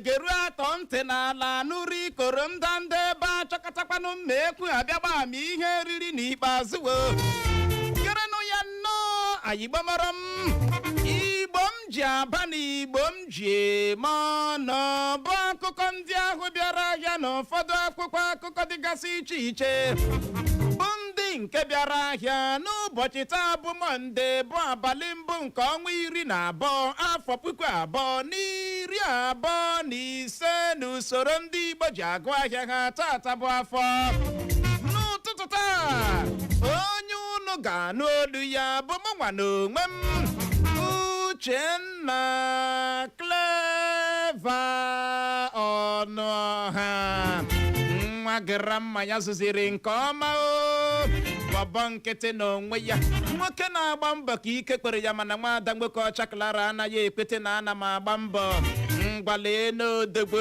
geru atọ ntị n'ala nụrụ ikoro ndanda ebe a chọkatakwanụ mma ekwu abịagba m ihe riri n'ikpeazụ gerenụ ya nnọọ anyị gbamara m Igbo m ji aba na Igbo m ji eme ọnụ bụ akụkọ ndị ahụ bịara ahịa na ụfọdụ akwụkwọ akụkọ dịgasị iche iche bụ ndị nke bịara ahịa n'ụbọchị taa bụ Mọnde bụ abalị mbụ nke ọnwa 12 afọ 2025 n'usoro ndị Igbo ji agụ ahịa ha tata bụ afọ. N'ụtụtụ taa onye unu ga-anụ olu ya bụ mụnwa n'onwe m Uchenna Clever Ọnụọha nwa gara mmanya zụziri nke ọma gbọbọ nkịtị n'onwe ya nwoke na-agba mbọ ka ike kwere ya mana nwaada nwoke ọcha Clara anaghị ekwete na ana m agba mbọ ngwaleno odogbo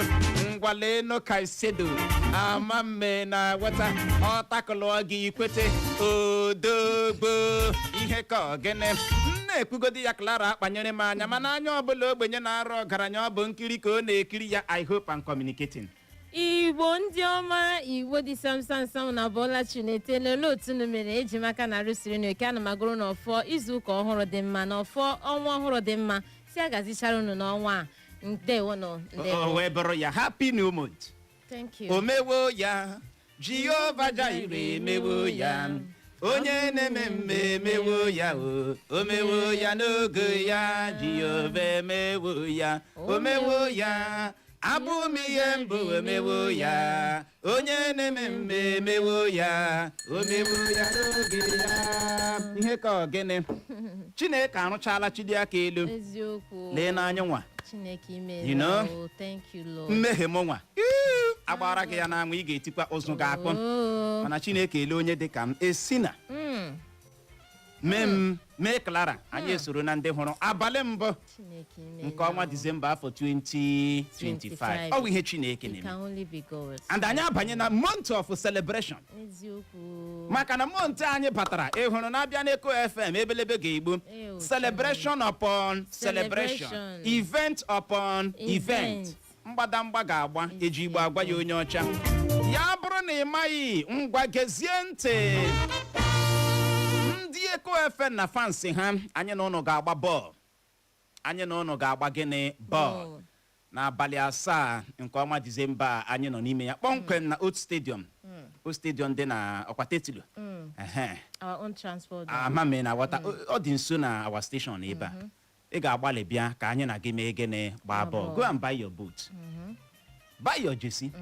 ngwaleno kaisedo ama mme na weta ọtakụlụ gị ikwete odogbo ihe ka ogene na-ekwugodi ya Clara akpanyere m anya mana anya ọbụla ogbenye na-arụ ọgaranya ọ bụ nkiri ka ọ na-ekiri ya. I hope I'm communicating. Igbo ndị ọma, Igbo dị samsam na bọla Chineke lele otu numere eji maka na rusiri n'oke ana magoro n'ọfọ izu ụka ọhụrụ dị mma na ọfọ ọnwa ọhụrụ dị mma si agazichara unu n'ọnwa a. Ndewo no ndewo. Wee bụrụ ya happy new month. Thank you. Omewo ya Jehovah Jireh emewo ya onye na-eme mme emewo ya omewo ya n'oge ya Jehovah emewo ya omewo ya abụ m ihe mbụ omewo ya onye na-eme mme emewo ya omewo ya n'oge ya. Ihe ka ogene Chineke arụchala chidi aka elu Eziokwu. lee n'anya nwa Chineke ime. You know? Oh, thank you Lord. mmehie m nwa agbara gị ya na anwụ ị ga-etikwa ụzụ ga-akpọ mana Chineke ele onye dịka m esina mee Clara anyị esoro na ndị hụrụ abalị mbụ Chineke ime. nke ọnwa Disemba afọ 2025 ọ bụ ihe Chineke It can na-eme only be God. and anyị abanye na month of celebration Eziokwu. maka na month anyị batara ịhụrụ na-abịa n'Eko FM ebelebe ga-egbu celebration upon celebration, event upon event. Mgbadamgba ga-agba eji Igbo agwa ya onye ọcha ya bụrụ na ị maghị ngwa gezie ntị ndị Eko FM na fansi ha anyị na ụnụ ga-agba bọọlụ anyị na ụnụ ga-agba gịnị bọọlụ n'abalị 7 nke ọnwa Disemba anyị nọ n'ime ya kpọmkwem na Old Stadium dị na Ọkwatetilo Our own transport. amame na wata ọ dị nso na our station ebe a ị ga-agbalị bịa ka anyị na gị mee gịnị gbaa bọọlụ. Go and buy your boot, buy your jersey,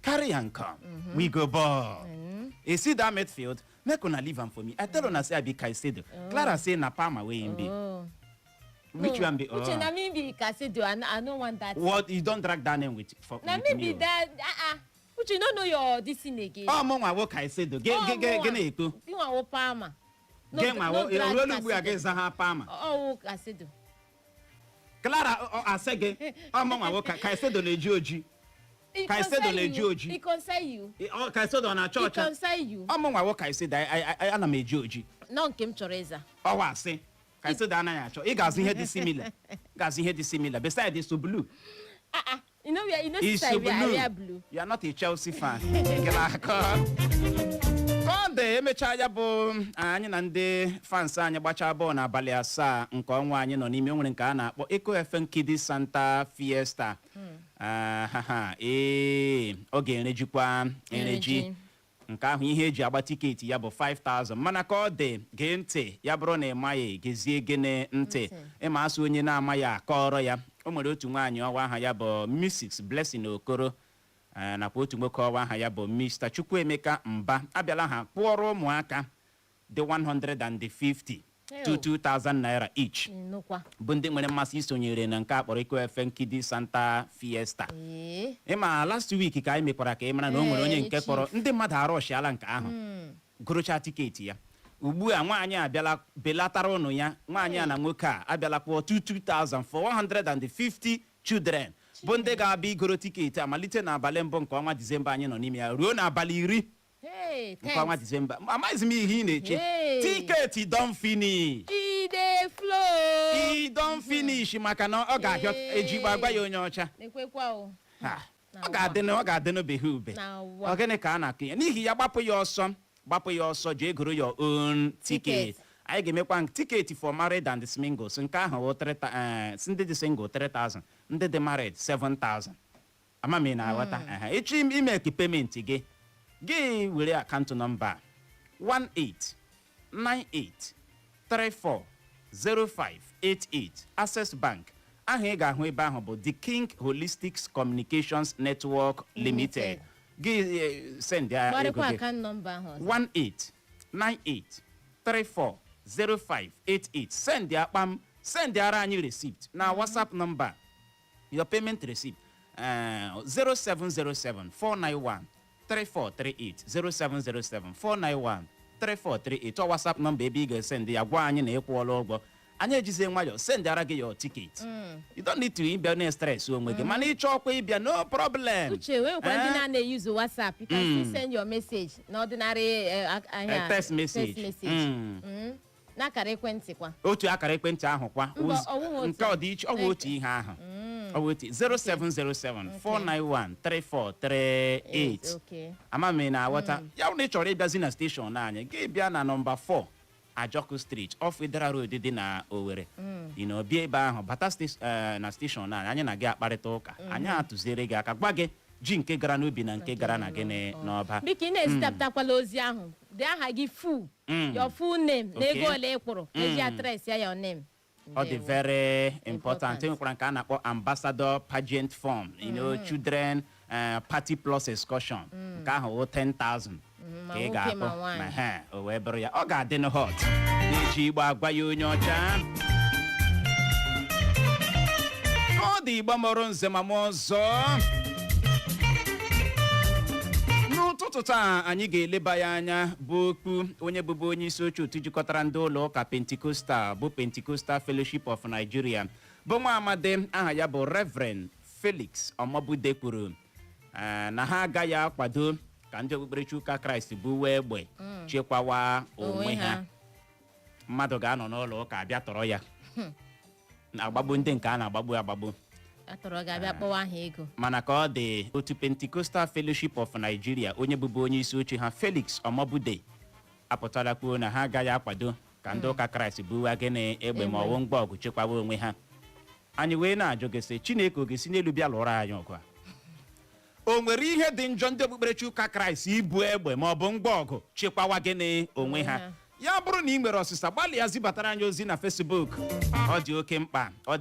carry and come, we go ball. You see that midfield, make una leave am for me. I tell una say I be Kaisedo. Clara say na Palma wey him be. Which one be? Uche na me be Kaisedo. I don't want that. What, you don't drag that name with for Na me be that. Uche you don't know your this thing again. Oh mo nwa wo Kaisedo. Gịnị ekwu? You want wo Palma. Gị nwa wo olu aga ịza ha Palma. Oh Kaisedo. Clara asege mo nwa wo Kaisedo na-eji oji. Kaisedo na-eji oji. It concern you. Kaisedo na chọọchị. It concern you. Mo nwa wo Kaisedo ana m eji oji. No nke m chọrọ ịza. Ọwa asị Kaisedo anaghị achọ ị ga-azụ ihe dị similar beside is blue. You know It's we blue. are blue. You are not a Chelsea fan. Kọnde emecha ya bụ anyị na ndị fans anyị gbachaa bọọlụ n'abalị 7 nke ọnwa anyị nọ n'ime nwere nke a na-akpọ Eko FM Kids Santa Fiesta. Ọ ga-erejikwa ereji nke ahụ ihe eji agba tiketi ya bụ 5,000 mana ka ọ dị gee ntị ya bụrụ na ịmaghị gezie gịnị ntị ịma asụ onye na-amaghị akọrọ ya. O nwere otu nwaanyị ọwa aha ya bụ Mrs. Blessing Okoro nakwa otu nwoke ọwa aha ya bụ Mr. Chukwuemeka Mba abịala ha kpụọrọ ụmụaka dị 150 to 2,000 naira each bụ ndị nwere mmasị isonyere na nke akpọrọ Eko FM Kids Santa Fiesta. Ịma last week ka anyị mekwara ka ị mara na o nwere onye nke kpọrọ ndị mmadụ arọchiala nke ahụ gụrụcha tiketi ya. Ugbu a nwaanyị abịala belatara ụnụ ya nwaanyị a na nwoke a abịala kpụọ 22,000 for 150 children bụ ndị ga-abịa igoro tiketi amalite n'abalị mbụ nke ọnwa Disemba anyị nọ n'ime ya ruo n'abalị 10 nke ọnwa Disemba. Amaghịzi m ihe ị na-eche. Tiketi don finish. flow. He don't finish maka na ọ ga-ahịọ ejigbo agwa ya onye ọcha. ọ ga-adị n'obeghị ube ọ gịnị ka a na-akụ ya n'ihi ya gbapụ ya ọsọ jee goro your own ticket. Anyị ga-emekwa tiketi for married and singles nke ahụ ndị dị single 3,000 ndị dị married 7,000 amami na aghọta echi ime ka payment gị were akaụntụ nọmba 1898340588 Access Bank. Ahụ ị ga-ahụ ebe ahụ bụ The King Holistic Communications Network Limited. Gị send ya ego gị 1898340588 send ya kpam send ara anyị receipt na WhatsApp number your payment receipt 0707 491 3438 0707 491 3438 ọ WhatsApp number ebe ị ga-esend ya gwa anyị na ị kwụọla ụgwọ. Anyị ejizie nwayọọ send ara gị your ticket. You don't need to ịbịa na stress onwe gị mana ịchọ ọkwa ịbịa no problem. Uche wekwa ndị na-use WhatsApp you can still send your message na ordinary text message. N'akara ekwentị kwa otu akara ekwentị ahụ kwa nke ọ dị iche ọ bụ otu ihe ahụ 0707 491 3438 amami na aghọta ya bụ na ị chọrọ ịbịazi na steshọn anyị gị bịa na nọmba 4 Ajọkụ Street off Federal Road dị na Owerri bịa ebe ahụ bata na steshọn anyị na gị akparịta ụka anyị atụziere gị aka gwa gị ji nke gara n'ubi na nke gara na gịnị n'ọba. Biko ị na-ezitapụtakwala ozi ahụ dee aha gị your full name na ego ole ị kwụrụ eji adreesị ya your name. Ọ dị very important. Enwekwara nke a na-akpọ ambassador pageant form children party plus excursion nke ahụ 10,000 ka ị ga-akpọ ma o wee bụrụ ya ọ ga-adị n hot na-eji Igbo agwa ya onye ọcha. Ọ dị Igbo mụrụ nze ma mụ ọzọ. N'ụtụtụ taa anyị ga-eleba ya anya bụ Okwu onye bụbu onye isi oche otu jikọtara ndị ụlọ ụka Pentecostal bụ Pentecostal Fellowship of Nigeria bụ nwa amadi aha ya bụ Reverend Felix Omobude kwuru na ha agaghị akwado ka ndị okpukperechi ụka Kraist buwe egbe chekwawa onwe ha. Mmadụ ga-anọ n'ụlọ ụka abịa tọrọ ya na-agbagbu ndị nke a na-agbagbu mana ka ọ dị otu Pentecostal Fellowship of Nigeria onye bụbu onye isi oche ha Felix Omobude apụtala kwuo na ha agaghị akwado ka ndị ụka Kraịst buwa gịnị egbe ma ọwụ ngwa ọgụ chekwawa onwe ha. Anyị wee na-ajụ gị sị Chineke ọ ga-esi n'elu bịa lụrụ anyị ọgụ a? O nwere ihe dị njọ ndị okpukperechi ụka Kraịst ibu egbe ma ọ bụ ngwa ọgụ chekwawa gịnị onwe ha? Ya bụrụ na ị nwere ọsịsa gbalịa zibatara anyị ozi na Facebook. Ọ dị oke mkpa ọ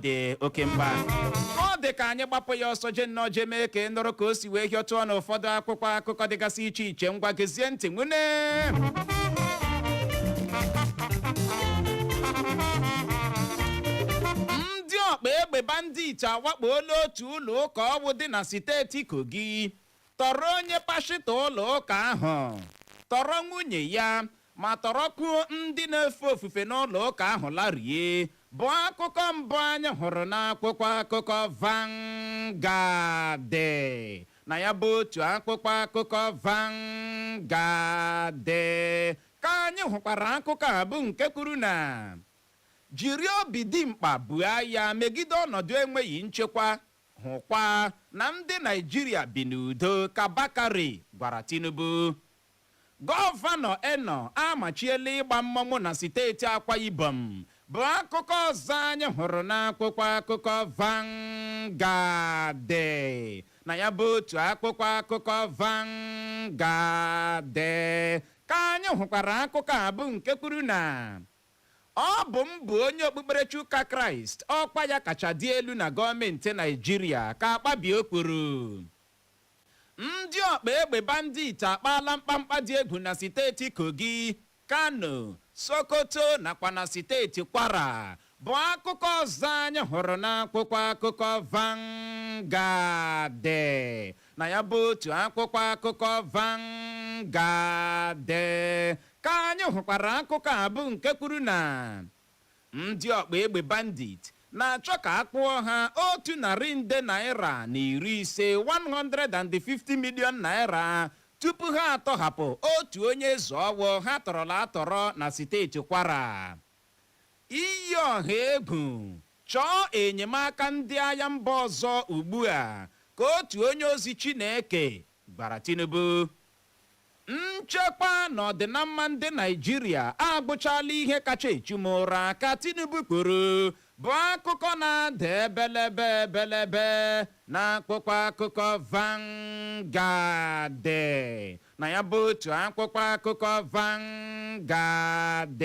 dị ka anyị gbapụ ya ọsọ je nnọọ je mee ka ị nụrụ ka o si wee hịọtụọ na ụfọdụ akwụkwọ akụkọ dịgasị iche iche. Ngwa gezie ntị nwune. Ndị ọkpa egbe bandit awakpola otu ụlọ ụka ọgwụ dị na steeti Kogi tọrọ onye pastọ ụlọ ụka ahụ tọrọ nwunye ya ma tọrọkwuo ndị na-efe ofufe n'ụlọ ụka ahụ larie bụ akụkọ mbụ anyị hụrụ n'akwụkwọ akụkọ Vanguard. Na ya bụ otu akwụkwọ akụkọ Vanguard ka anyị hụkwara akụkọ a bụ nke kwuru na jiri obi dimkpa buo agha megide ọnọdụ enweghị nchekwa hụkwa na ndị Naịjirịa bi n'udo ka Bakari gwara Tinubu. Gọvanọ Eno amachiela ịgba mmọnwụ na steeti Akwa Ibom bụ akụkọ ọzọ anyị hụrụ n'akwụkwọ akụkọ Vanguard. Na ya bụ otu akwụkwọ akụkọ Vanguard ka anyị hụkwara akụkọ a bụ nke kwuru na ọ bụ mbụ onye okpukperechi ụka Kraịst ọkwa ya kacha dị elu na gọọmenti Naịjirịa ka akpabio kwuru. Ndị ọkpa egbe bandit akpaala mkpamkpa dị egwu na steeti Kogi, Kano, Sokoto nakwa na steeti Kwara bụ akụkọ ọzọ anyị hụrụ n'akwụkwọ akụkọ Vanguard. Na ya bụ otu akwụkwọ akụkọ Vanguard ka anyị hụkwara akụkọ a bụ nke kwuru na ndị ọkpa egbe bandit na-achọ ka akpụọ ha 150 150 million naira tupu ha atọhapụ otu onye zọọwọ ha tọrọla atọrọ na steeti Kwara. Iyi ọha egwu chọọ enyemaka ndị agha mba ọzọ ugbu a ka otu onye ozi Chineke gwara Tinubu nchekwa na ọdịnamma ndị Naịjirịa agbụchala ihe kacha echu m ụra ka Tinubu kwuru bụ akụkọ na-ada ebelebe na akwụkwọ akụkọ Vanguard na ya bụ otu akwụkwọ akụkọ Vanguard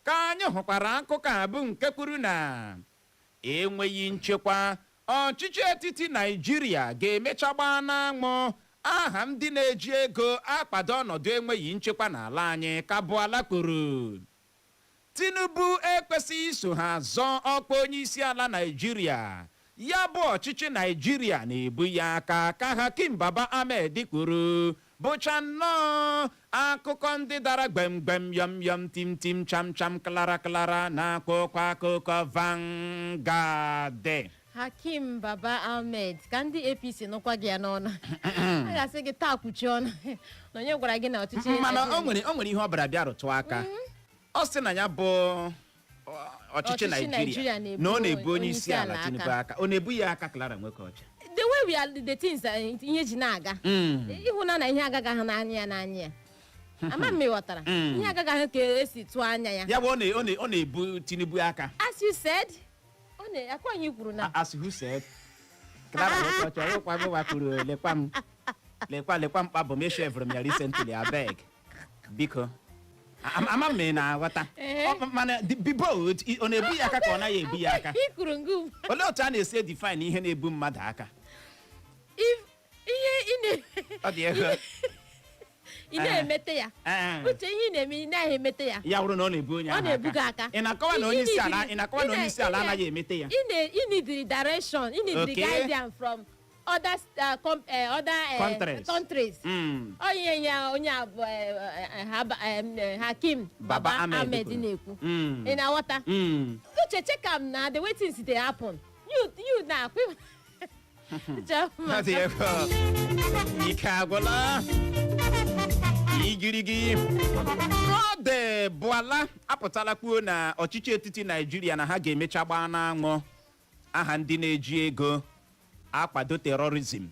ka anyị hụkwara akụkọ a bụ nke kwuru na enweghị nchekwa ọchịchị etiti Naịjirịa ga-emecha gbaa n'anwụ aha ndị na-eji ego akwado ọnọdụ enweghị nchekwa n'ala anyị ka bụ ala kwuru Tinubu ekwesịghị iso ha zọọ ọkwa onye isi ala Naịjirịa ya bụ ọchịchị Naịjirịa na-ebu ya aka ka Hakim Baba Ahmed kwuru bụcha nnọọ akụkọ ndị dara gbemgbem yọm tim cham klara na akwụkwọ akụkọ Vanguard. Hakim Baba Ahmed ka ndị APC nụkwa gị ya n'ọnụ a ga-asị gị taa kwuchi ọnụ na onye gwara gị na ọchịchị mana o nwere ihe ọ bịara bịa rụtụ aka ọ sị na ya bụ ọchịchị Naịjirịa na ọ na-ebu onye isi ala Tinubu aka ọ na-ebu ya aka Clara Nwekocha the way we are the things ihe ji na-aga ịhụna na ihe agaghị ahụ n'anya ya ama m ịghọtara ihe agaghị ahụ ka esi tụọ anya ya ya bụ ọ na-ebu Tinubu aka as you said akwa anyị kwuru na as who said Clara Nwekocha ọkwa gị kwuru lekwa mkpa bụ meshevụrụ m ya recently abeg biko ama m na-aghọta mana be bold ọ na-ebu ya aka ka ọ naghị ebu ya aka olee otu a na-esi define ihe na-ebu mmadụ aka ọ dị ego ị na-emete ya uche ihe ị na-eme ị naghị emete ya ya wụrụ na ọ na-ebu onye ahụ aka ị na-akọwa na onye isi ala anaghị emete ya ị need direction ị need guidance from other countries onye Hakim Baba Ahmed na-ekwu ị na-aghọta uche check am na the way things dey happen you na ike agwụla igirigi ọ dị bụala apụtala kwuo na ọchịchị etiti Naịjirịa na ha ga-emecha gbaa n'anwụ aha ndị na-eji ego akwado terorizm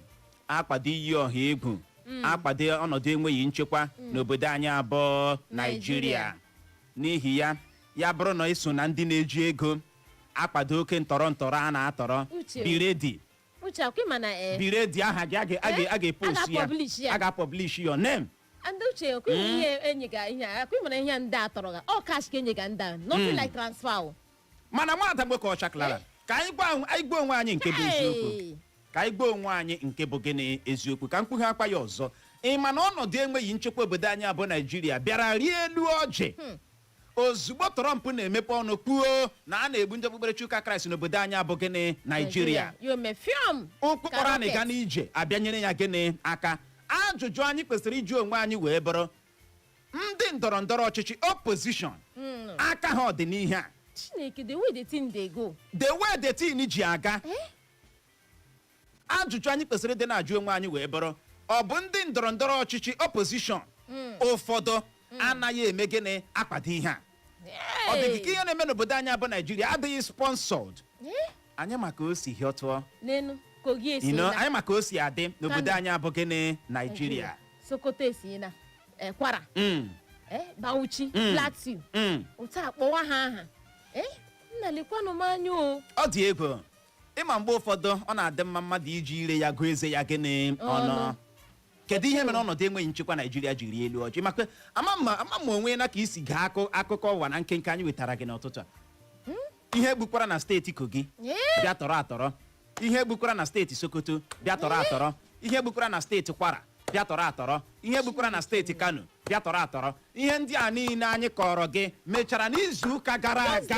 akwado iyi ọha egwu akwado ọnọdụ enweghị nchekwa n'obodo anyị abụọ Naịjirịa n'ihi ya bụrụ na iso na ndị na-eji ego akwado oke ntọrọ a na-atọrọ biredi aha gị a ga-epost ya a ga-publish your name ndị uche ihe enyega ihe akwụmana ihe ndị atọrọ ga ọ cash ka enyega ndị nothing like transfer mana nwada Nwekocha Clara ka anyị gwa onwe anyị nke bụ eziokwu ka anyị gwa onwe anyị nke bụ gịnị eziokwu ka mkpughe akpa ya ọzọ ị ma na ọnọdụ enweghị nchekwa obodo anyị abụ Naịjirịa bịara rie elu ọjị ozugbo Trump na-emepe ọnụ kwuo na a na-egbu ndị okpukperechi ụka Kraist n'obodo anyị abụ gịnị Naịjirịa ụkpụkpọrọ anyị ga n'ije abịanyere ya gịnị aka ajụjụ anyị kwesịrị iju onwe anyị wee bụrụ ndị ndọrọndọrọ ọchịchị opposition aka ha ọ dị n'ihe a Chineke the way the thing dey go the way the thing ji aga ajụjụ anyị kwesịrị dị na-ajụ onwe anyị wee bụrụ ọ bụ ndị ndọrọndọrọ ọchịchị opposition ụfọdụ anaghị eme gịnị akwado ihe a ọ dị ka ihe na-eme n'obodo anyị abụ Naịjirịa adịghị sponsored anyị maka o si hịọtụọ anyị maka o si adị n'obodo anyị abụ gịnị Naịjirịa Sokoto esi na Kwara Bauchi Plateau otu akpọwa ha aha nna lekwanụ m anya ọ dị ego ịma mgbe ụfọdụ ọ na-adị mma mmadụ iji ire ya gụọ eze ya gịnị ọnụ kedu ihe mere ọnọdụ enweghị nchekwa Naịjirịa jiri elu ọjị maka ama m onwe na ka isi gaa akụkọ ụwa na nkenke anyị wetara gị n'ụtụtụ a ihe gbukwara na steeti Kogi bịa tọrọ atọrọ ihe gbukwara na steeti Sokoto bịa tọrọ atọrọ ihe gbukwara na steeti Kwara bịa tọrọ atọrọ ihe gbukwara na steeti Kano bịa tọrọ atọrọ ihe ndị a niile anyị kọrọ gị mechara n'izu ụka gara aga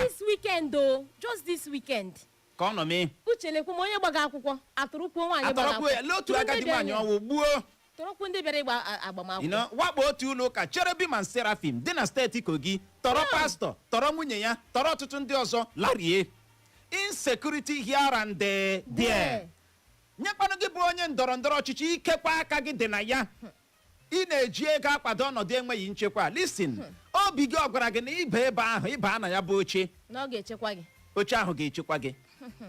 just this weekend ka ọ nọ mee uche lekwu m onye gbaga akwụkwọ atụrụkwuo nwaanyị atọrọkwuo ya lee otu agadi nwaanyị ọwụ gbuo tọrọkwu ndị bịara ịgba agbamakwụkwọ wakpo otu ụlọ ụka Cherubim and Seraphim dị na steeti Kogi tọrọ pastọ tọrọ nwunye ya tọrọ ọtụtụ ndị ọzọ larie insecurity here and there nyekwanụ gị bụ onye ndọrọndọrọ ọchịchị ikekwa aka gị dị na ya ị na-eji ego akwado ọnọdụ enweghị nchekwa listen obi gị ọ gwara gị na ibe ebe ahụ ịba na ya bụ oche na ọ ga-echekwa gị oche ahụ ga-echekwa gị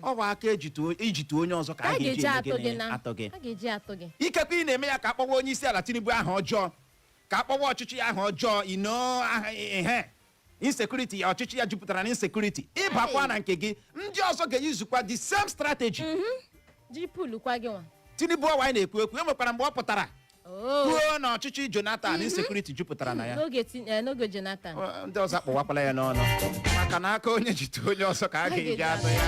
ọ bụ aka ijitu onye ọzọ ka a ga-eji atọ gị. Ikekwe ị na-eme ya ka akpọwa onye isi ala Tinubu ahụ ọjọọ, ka akpọwa ọchịchị ya ahụ ọjọọ, insekuriti ya, ọchịchị ya jupụtara na insekuriti. Ịbakwa na nke gị, ndị ọzọ ga-eyizukwa the same strategy. Tinubu ọwa anyị na-ekwu ekwu, enwekwara mgbe ọ pụtara kwuo na ọchịchị Jonathan insekuriti jupụtara na ya. N'oge Jonathan ndị ọzọ akpọwakwala ya n'ọnụ maka na aka onye jite onye ọzọ ka a ga-eji atọ ya.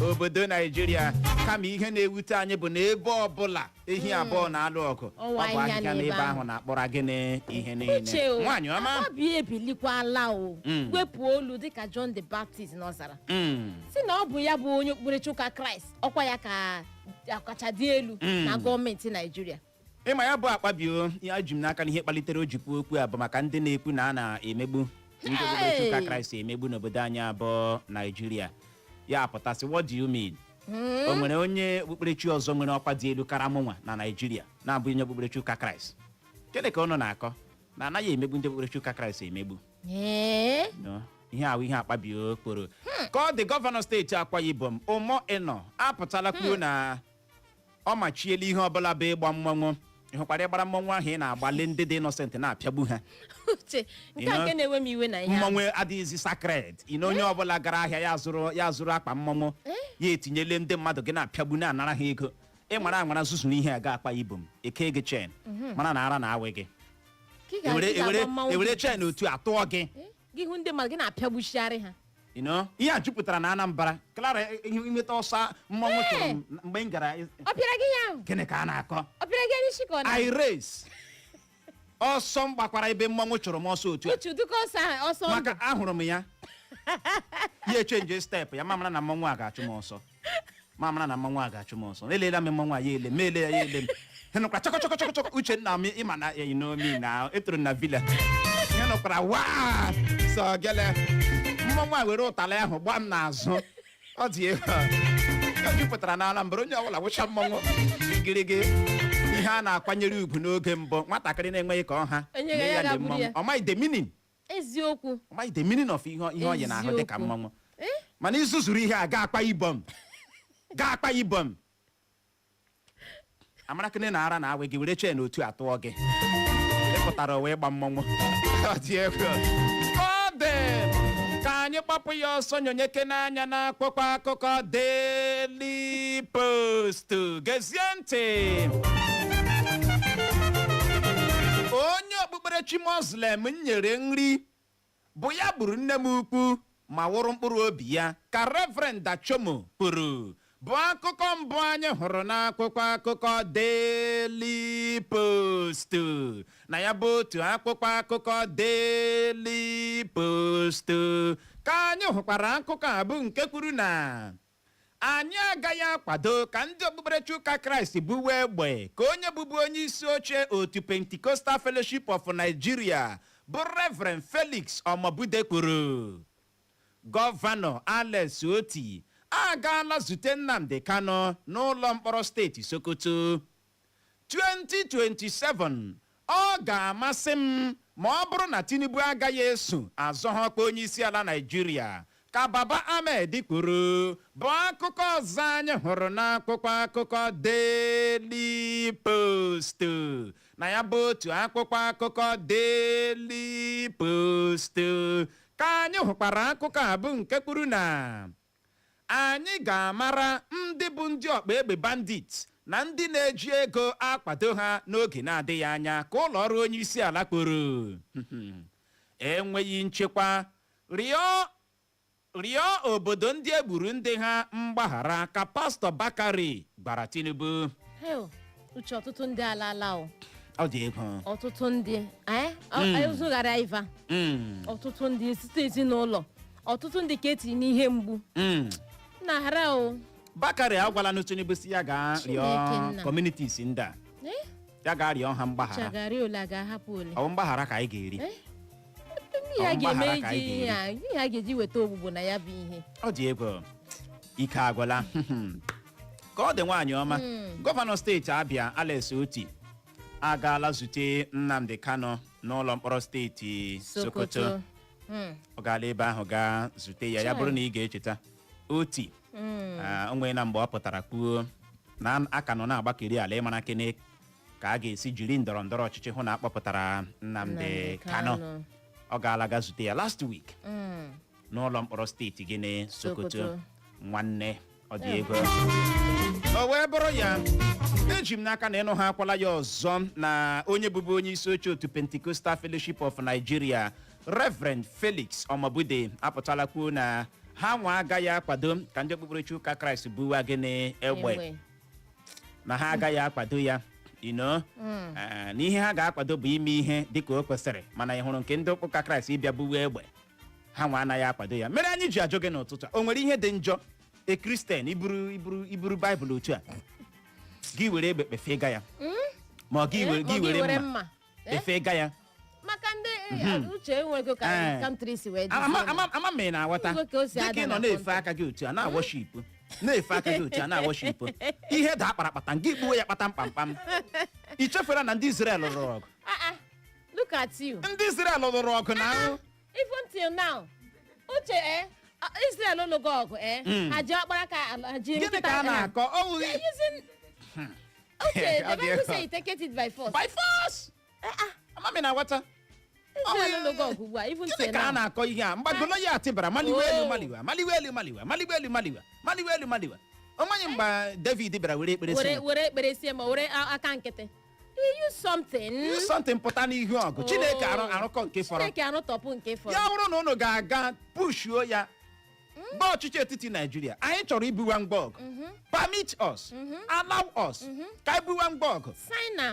Obodo Naijiria, kama ihe na-ewute anyị bụ na ebe ọbụla ehi abụọ na-alụ ọgụ, ọ bụ ahịhịa n'ebe ahụ na-akpọrọ gịnị ihe niile. Nwaanyị ọma ebilikwala o, wepụ olu dịka John the Baptist n'ọzara, si na ọ bụ ya bụ onye okpukperechi ụka Kraist, ọkwa ya ka akacha dị elu na gọọmenti Naijiria. Ịma ya bụ akpabio ya ji m n'aka na ihe kpalitere o ji kwuo okwu a bụ maka ndị na-ekwu na a na-emegbu ndị okpukperechi ụka Kraịst emegbu n'obodo anyị abụọ Naijiria. Ya apụtasị, what do you mean? O nwere onye okpukperechi ọzọ nwere ọkwa dị elu kara mụnwa na Naijiria na-abụ onye okpukperechi ụka Kraịst? Kedụ ka ụnụ na-akọ na anaghị emegbu ndị okpukperechi ụka Kraịst emegbu? Ihe ahụ ihe akpabio kporo. Ka ọ dị, gọvanọ steeti Akwa Ibom Ụmọ Ịnọ apụtala kwuo na ọ machiela ihe ọbụla bụ ịgba mmọnwụ. Ịhụkwara ịgbara mmọnwụ ahụ ị na-agbalị ndị dị innocent na-apịagbu ha. Mmọnwụ adịghịzi sacred. Onye ọbụla gara ahịa ya zụrụ akpa mmọnwụ ya etinyele ndị mmadụ gị na-apịagbu na-anara ha ego. Ịmara anwara zuzuru ihe aga Akwa Ibom, eke gị chen mara na ara na-awe gị, ewere chen otu atụọ gị. Ndị mmadụ gị na-apịagbuchigharị ha. Ihe a jupụtara na Anambra. Clara, inweta ọsọ mmọnwụ chụrụ mgbe m gara. Gịnị ka a na-akọ? I race ọsọ m gbakwara ebe mmọnwụ chụrụ m ọsọ otu a maka ahụrụ m ya echenje step ya, mamara na mmọnwụ a ga-achụ m ọsọ. Elela m mmọnwụ a ya ele, mele ya ele m. Henụkwa chọkọchọkọchọkọ Uchenna m ịma na na etoro na villa. Ihe nọkwara waa sọ gele mmọnwụ a were ụtalị ahụ gbaa m n'azụ. Ọ dị ego ọ jupụtara na Anambra, onye ọbụla wụcha mmọnwụ gịrịgị. Ihe a na-akwanyere ugwu n'oge mbụ, nwatakịrị na-enweghị ka ọha ọ maghị the meaning. Eziokwu, ọ maghị the meaning of ihe ọ yi n'ahụ dịka mmọnwụ. Mana izuzuru ihe a ga Akwa Ibom amarakịrị na ara na-awe gị, were chen otu atụọ gị. Ịpụtara wee gba mmọnwụ. Ọ dị egwu. Ọ dị ka anyị kpapụ ya ọsọ nyonyeke n'anya na akwụkwọ akụkọ Daily Post. Gezie ntị. Onye okpukperechi Muslim nyere nri bụ ya gburu nne m ukwu ma wụrụ mkpụrụ obi ya, ka Reverend Achomo kwuru. Bụ akụkọ mbụ anyị hụrụ n'akwụkwọ akụkọ Daily Post. Na ya bụ otu akwụkwọ akụkọ Daily Post ka anyị hụkwara akụkọ a bụ nke kwuru na anyị agaghị akwado ka ndị okpukperechi ụka Kraịst buwe egbe, ka onye bụbu onye isi oche otu Pentecostal Fellowship of Nigeria bụ Reverend Felix Omobude kwuru. Gọvanọ Alex Oti agaala zute Nnamdi Kanu n'ụlọ mkpọrọ steeti Sokoto. 2027 ọ ga-amasị m ma ọ bụrụ na Tinubu agaghị eso azọhọkpa onye isi ala Naijiria, ka Baba Ahmed kwuru. Bụ akụkọ ọzọ anyị hụrụ n'akwụkwọ akụkọ Daily Post. Na ya bụ otu akwụkwọ akụkọ Daily Post ka anyị hụkwara akụkọ a bụ nke kwuru na anyị ga-amara ndị bụ ndị ọkpa egbe bandit na ndị na-eji ego akwado ha n'oge na-adịghị anya, ka ụlọ ọrụ onye isi ala kporo. Enweghị nchekwa, rịọ obodo ndị egburu ndị ha mgbaghara, ka Pastọ Bakari gwara Tinubu. Uche ọtụtụ ndị ala o. Ọ dị ego. Ọtụtụ ndị ụzụghara iva. Ọtụtụ ndị site ezinụlọ, ọtụtụ ndị ka etiri n'ihe mgbu na hara o. Bakari agwala na Tinubu si ya gaa rịọ communities ndị a, ya gaa rịọ ha mgbaghara. Ọ mgbaghara ka anyị ga-eri. Ihe a ga-eji weta ogbugbo na ya bụ ihe. Ọ dị ego. Ike agwala. Ka ọ dị nwaanyị ọma, gọvanọ steeti Abia Alex Oti agaala zute Nnamdi Kanu n'ụlọ mkpọrọ steeti Sokoto. Ọ gaala ebe ahụ gaa zute ya. Ya bụrụ na ị ga-echeta, Oti onwe na mgbe ọ pụtara kwuo na aka nọ na-agbakeri ala ịmara kene ka a ga-esi jiri ndọrọ ndọrọ ọchịchị hụ na akpọpụtara Nnamdi Kanu. Ọ gaala ga zute ya last week n'ụlọ mkpọrọ steeti gịnị Sokoto. Nwanne ọ dị ego o wee bụrụ ya eji m n'aka na ịnụ ha akwala ya ọzọ na onye bụbu onye isi oche otu Pentecostal Fellowship of Nigeria Reverend Felix Omobude apụtala kwuo na ha nwa agaghị akwado ka ndị okpukperechi ụka Kraist buwe gịnị egbe, na ha agaghị akwado ya na ihe ha ga-akwado bụ ime ihe dịka o kwesịrị, mana ị hụrụ nke ndị ụka Kraist ịbịa buwe egbe, ha nwa anaghị akwado ya. Mere anyị ji ajụ gị n'ụtụtụ o nwere ihe dị njọ e Kristian iburu Baịbụl otu a gị were egbe kpefega ya ma ọ gị were mma kpefega ya maka ndị uche enwego ka country si wee ama m na-aghọta dịka ị nọ na-efe aka gị otu a na-efe aka gị otu a na-awọshipụ ihe da akparakpata gị kpuwe ya kpata mkpamkpam. I chefere na ndị Israel lụrụ ọgụ. Look at you. Ndị Israel lụrụ ọgụ na ahụ even till now uche Israel lụrụ ọgụ ha ji akpara ka ji gịnị ka a na-akọ okay, the Bible say you take it by force. By force! Ama m na-aghọta gịnị ka a na-akọ ihe a mgbagolo ya atịbara maliwe elu onweghị mgbe David bịara were ekpere sie ma were aka nkịtị use something pụta n'ihu ọgụ. Chineke arụkọ nke fọrọ ya bụrụ na unu ga-aga pushuo ya gba ọchịchị etiti Nigeria anyị chọrọ ibuwe mgba ọgụ. Permit us, allow us ka anyị buwe mgba ọgụ.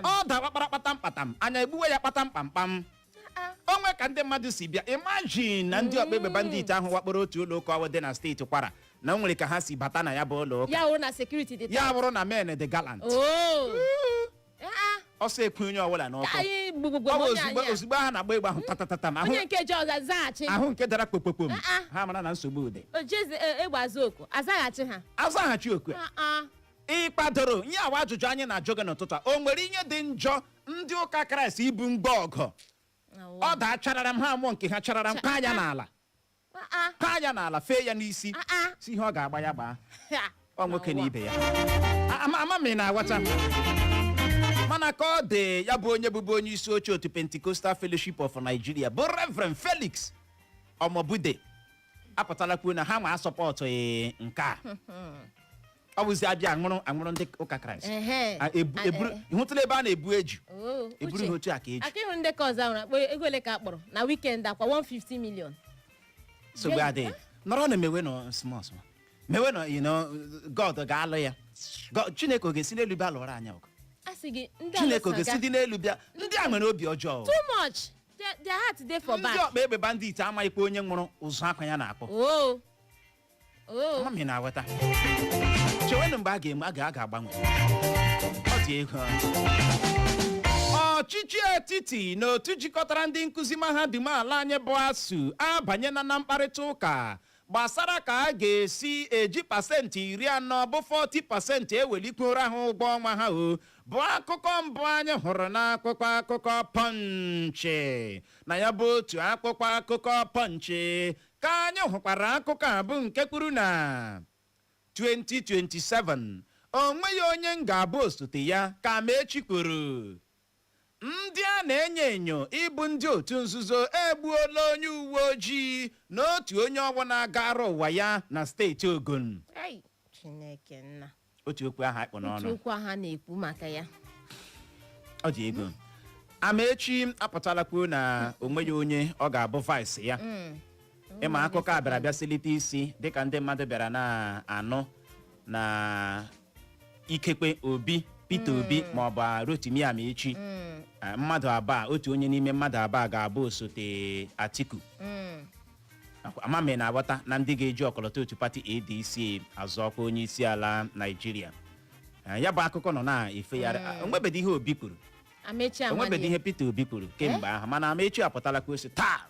Ọ dawa kparakpata mkpatam anya egbuwe ya kpata mkpamkpam. Onwe ka ndị mmadụ si bịa imagine na ndị ọkpa egbe bandit ahụ wakporo otu ụlọ ụka dị na steeti Kwara na o nwere ka ha si bata na ya bụ ụlọ ụka ya bụrụ na men dị gallant ọsọ ekwu onye ọbụla n'ọkụ ozugbo ha na-agba egbe ahụ tatatatam ahụ nke dara kpokpokpom ha mara na nsogbu ụdị azaghachi oku ịkpadoro nye awa ajụjụ anyị na-ajụ gị n'ụtụtụ a o nwere ihe dị njọ ndị ụka Kraịst ibu mgba ọgụ ọ daa charara m ha mmụọ nke ha charara m ka anya n'ala fee ya n'isi si ihe ọ ga-agba ya gbaa ọ nwoke na ibe ya ama m na-aghọta mana ka ọ dị ya bụ onye bụbu onye isi oche otu Pentecostal Fellowship of Nigeria bụ Reverend Felix Omobude apụtala kwuo na ha nwa asọpọtụghị nke a ọ bụzi abịa aṅụrụ ndị ụka Kraịst hụtụla ebe a na-ebu eju eburu ha otu a ka eju akịhụ ndị ka ọzọ ahụ akpọ ego ole ka akpọrọ na weekend akwa 150 million sogbu adịghị nọrọ na mewe nọ small mewe nọ God ga-alụ ya Chineke ọ ga-esi n'elu bịa lụọrọ anya ọgụ. Chineke ọ ga-esi dị n'elu bịa ndị a nwere obi ọjọọ too much their heart dey for back. Ndị ọkpa egbe bandit amaghịkwa onye nwụrụ ụzụ akwa ya na-akpọ ama m na-aghọta chewenụ mgbe a ga-agbanwe ọ dị ego. Ọchịchị etiti na otu jikọtara ndị nkụzi mahadum ala anyị bụ ASUU abanyela na mkparịta ụka gbasara ka a ga-esi eji pasentị 40 bụ 40% ewelikwuru ha ụgwọ ọnwa ha bụ akụkọ mbụ anyị hụrụ n'akwụkwọ akụkọ Pọnchị na ya bụ otu akwụkwọ akụkọ Pọnchị ka anyị hụkwara akụkọ a bụ nke kwuru na 2027 onweghị onye ga-abụ osote ya ka Amechi kwuru. Ndị a na-enyo enyo ịbụ ndị otu nzuzo egbuola onye uwe ojii na otu onye ọgbọ na-agara ụwa ya na steeti Ogun. Chineke nna otu okwu aha akpọ n'ọnụ otu okwu aha na-ekwu maka ya ọ dị ego. Amechi apụtala kwuo na onweghị onye ọ ga-abụ vice ya. Ịma akụkọ a bịara bịa silite isi dịka ndị mmadụ bịara na-anụ na ikekwe Peter Obi ma ọ bụ Rotimi Amechi mmadụ abụọ otu onye n'ime mmadụ abụọ ga-abụ osote Atiku. Ama m na-aghọta na ndị ga-eji ọkọlọtọ otu pati ADC azọ ọkwa onye isi ala Nigeria. Ya bụ akụkọ nọ na-efegharị onwebedị ihe Obi kwuru onwebedị ihe Peter Obi kwuru kemgbe ahụ mana Amechi apụtala kwuo sị taa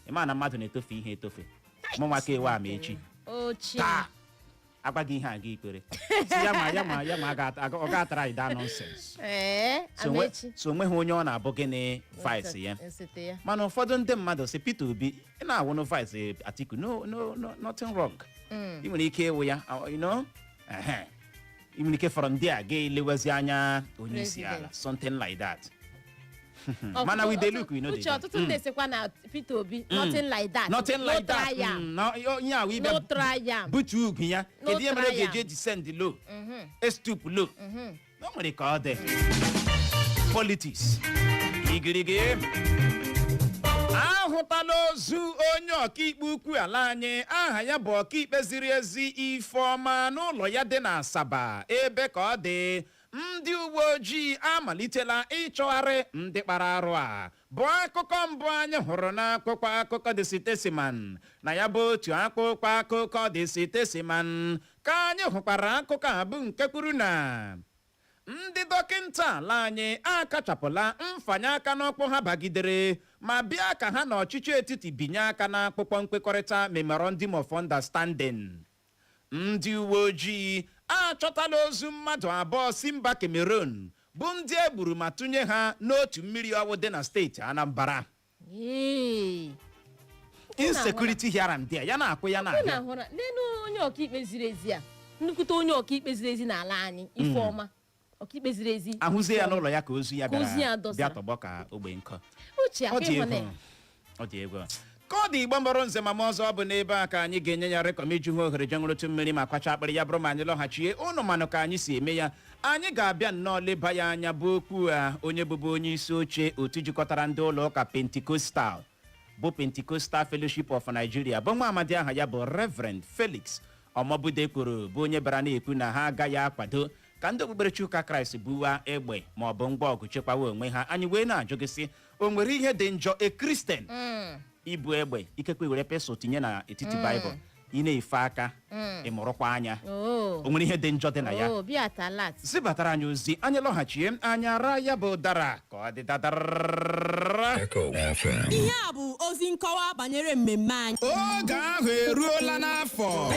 ịma na mmadụ na-etofe ihe etofe mụnwake ewe Amechi taa agbaghị ihe aga ikpere si ya ma ọ ga-atara ida nonsense so onweghị onye ọ na-abụ gịnị vice ya mana ụfọdụ ndị mmadụ si Peter Obi ị na-awụnụ vice Atiku no nothing wrong ị nwere ike ịwụ ya ị nwere ike fọrọ ndị a ga-elewezi anya onye isi ala something like that. Mana we dey look, we know uche ọtụtụ ndị esekwa na Peter Obi nothing like that. Nothing like that. No try am. Butu ugwu ya. Kedu ihe mere ga-eje descend low? Stoop low. No nwere ka ọ dị. Politics. Igirigi. Ahụtala ozu onye ọkaikpe ukwu ala anyị aha ya bụ ọkaikpe ziri ezi Ifeọma n'ụlọ ya dị na Asaba ebe ka ọ dị. Ndị uwe ojii amalitela ịchọgharị ndị kpara arụ a bụ akụkọ mbụ anyị hụrụ n'akwụkwọ akụkọ The Statesman na ya bụ otu akwụkwọ akụkọ The Statesman ka anyị hụkwara akụkọ a bụ nke kwuru na ndị dọkịnta ala anyị akachapụla mfanye aka n'ọkpụ ha bagidere ma bịa ka ha na ọchịchị etiti binye aka n'akpụkpọ nkwekọrịta Memorandum of Understanding. Ndị uwe ojii achọtala ozu mmadụ abụọ si mba Cameroon bụ ndị egburu ma tụnye ha n'otu mmiri ọwụ dị na steeti Anambra. Insecurity here and there ya na-akwụ ya na-abịa. N'elu onye ọkaikpe ziri ezi a nnukwute onye ọkaikpe ziri ezi n'ala anyị Ifeọma ọkaikpe ziri ezi ahụzie ya n'ụlọ ya ka ozu ya bịa tọgbọ ka ogbe nkọ. Ọ dị egwu ka ọ dị Igbo mgbọrọ nze ma ọzọ bụ n'ebe a ka anyị ga-enye ya rekọmeju ha ohere jenwụrụtụ mmiri ma kwacha akpịrị ya bụrụ ma anyị lọghachie ụnụ manụ ka anyị si eme ya. Anyị ga-abịa nnọọ leba ya anya bụ okwu a onye bụbu onye isi oche otu jikọtara ndị ụlọ ụka Pentecostal Fellowship of Nigeria bụ nwa amadi aha ya bụ Reverend Felix Omobude kwuru bụ onye bara na-ekwu na ha agaghị akwado ka ndị okpukperechi ụka Kraist buwa egbe ma ọ bụ ngwa ọgụ chekwawa onwe ha. Anyị wee na-ajụ gị sị o nwere ihe dị njọ Kristen ibu egbe ikekwe were pesụl tinye na etiti Baịbụl ị na-efe aka ịmụrụkwa anya o nwere ihe dị njọ dị na ya zibatara anyị ozi anyị lọghachie anyị ara ya bụ dara ka ọ dị dadara. Ihe a bụ ozi nkọwa banyere mmemme anyị. Oge ahụ eruola n'afọ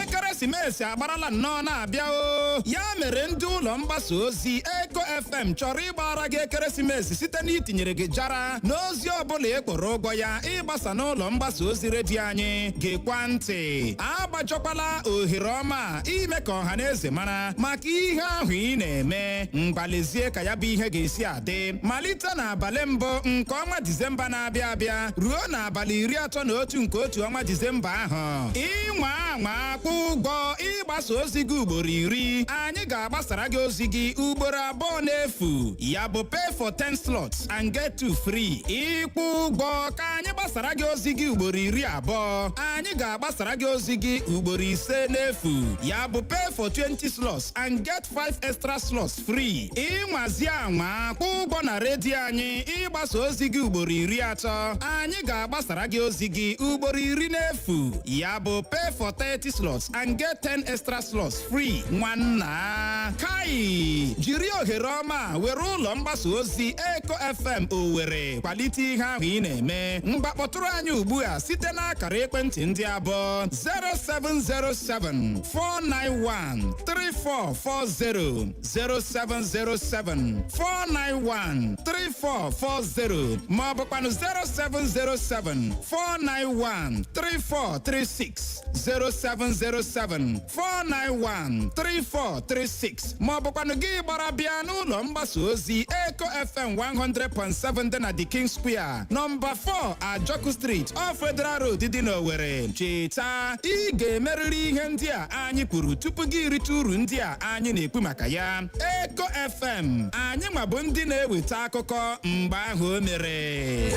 ekeresimesi agbarala nnọọ na-abịa o ya mere ndị ụlọ mgbasa ozi Eko FM chọrọ ịgbara gị ekeresimesi site n'itinyere gị jara n'ozi ọbụla ekporo ụgwọ ya ịgbasa n'ụlọ mgbasa ozi redio anyị gekwa ntị agbajọkwala ohere ọma ime ka ọha na eze mara maka ihe ahụ ị na-eme mgbalezie ka ya bụ ihe ga-esi adị malite n'abalị mbụ nke ọnwa Disemba na-abịa abịa ruo n'abalị 31 nke otu ọnwa Disemba ahụ ịnwa anwa kwụ ụgwọ ịgbasa ozi gị ugboro 10 anyị ga-agbasara gị ozi gị ugboro 2 n'efu ya bụ pay for 10 slots and get 2 free. Ịkwụ ụgwọ ka anyị gbasara gị ozi gị ugboro 20 anyị ga-agbasara gị ozi gị ugboro 5 n'efu ya bụ pay for 20 slots and get 5 extra slots free. Ịnwazi anwa kwụ ụgwọ na redio anyị ịgbasa ozi gị ugboro 30 anyị ga-agbasara gị ozi gị ugboro 10 n'efu ya bụ pay for 30 slots and get 10 extra slots free. Nwanna kai jiri ohere ọma were ụlọ mgbasa ozi Eko FM Owerri kwalite ihe ahụ ị na-eme mgbakpọtụrụ anyị ugbu a site n'akara ekwentị ndị abụọ 0707 491 3440 0707 491 3440 ma ọ bụkwanụ 0707 491 3436 0707 491 3436 ma ọ bụkwanụ gị gbara bịa n'ụlọ mgbasa ozi Eko FM 100.7 dị na The King Square nọmba 4 Ajọkụ Street off Federal Road dị n'Owerri. Cheta ị ga-emerịrị ihe ndị a anyị kwuru tupu gị rite uru ndị a anyị na-ekwu maka ya. Eko FM anyị nwa bụ ndị na-eweta akụkọ mgbe ahụ o mere.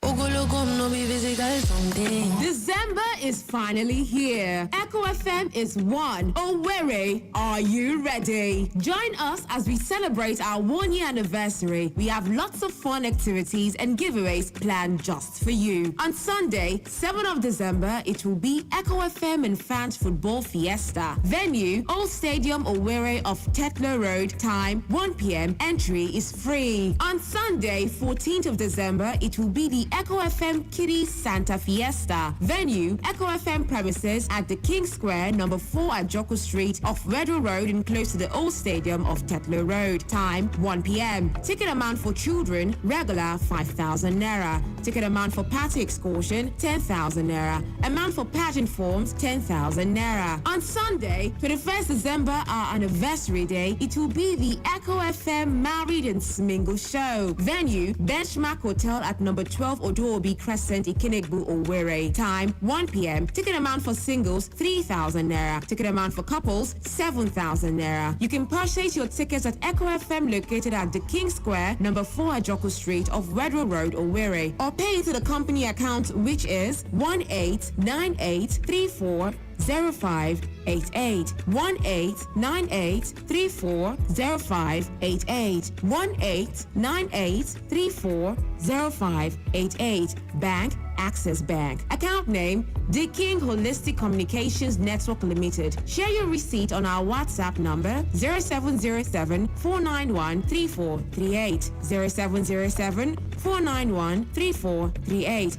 Ogologo m no be physical something. December December is finally here. Echo FM is one. Onwe, are you ready? Join us as we celebrate our 1-year anniversary. We have lots of fun activities and giveaways planned just for you. On Sunday, 7th of December, it will be Echo FM and Fans Football Fiesta. Venue, Old Stadium Owerri of Tetler Road. Time, 1 p.m. Entry is free. On Sunday, 14th of December, it will be the Echo FM Kiddies Santa Fiesta. Venue, Echo FM premises at the King Square, number 4 at Joko Street off Redwood Road and close to the Old Stadium of Tetler Road. Time, 1 p.m. Ticket amount for children, regular 5,000 naira. Ticket amount for party excursion, 10,000 naira. Amount for pageant forms, 10,000 naira. On Sunday, 21st December, our anniversary day, it will be the Echo FM Married and Smingle Show. Venue, Benchmark Hotel at number 12 Oduobi Crescent, Ikenegbu, Owerri. Time, 1 p.m. Ticket amount for singles, 3,000 naira. Ticket amount for couples, 7,000 naira. You can purchase your tickets at Echo FM located at the King Square, number 4 at Joko Street off Redwood Road, Owerri, or pay into the company account, which is 1898340588. 1898340588. 1898340588. Bank, Access Bank. Account name, The King Holistic Communications Network Limited. Share your receipt on our WhatsApp number 0707-491-3438. 0707-491-3438.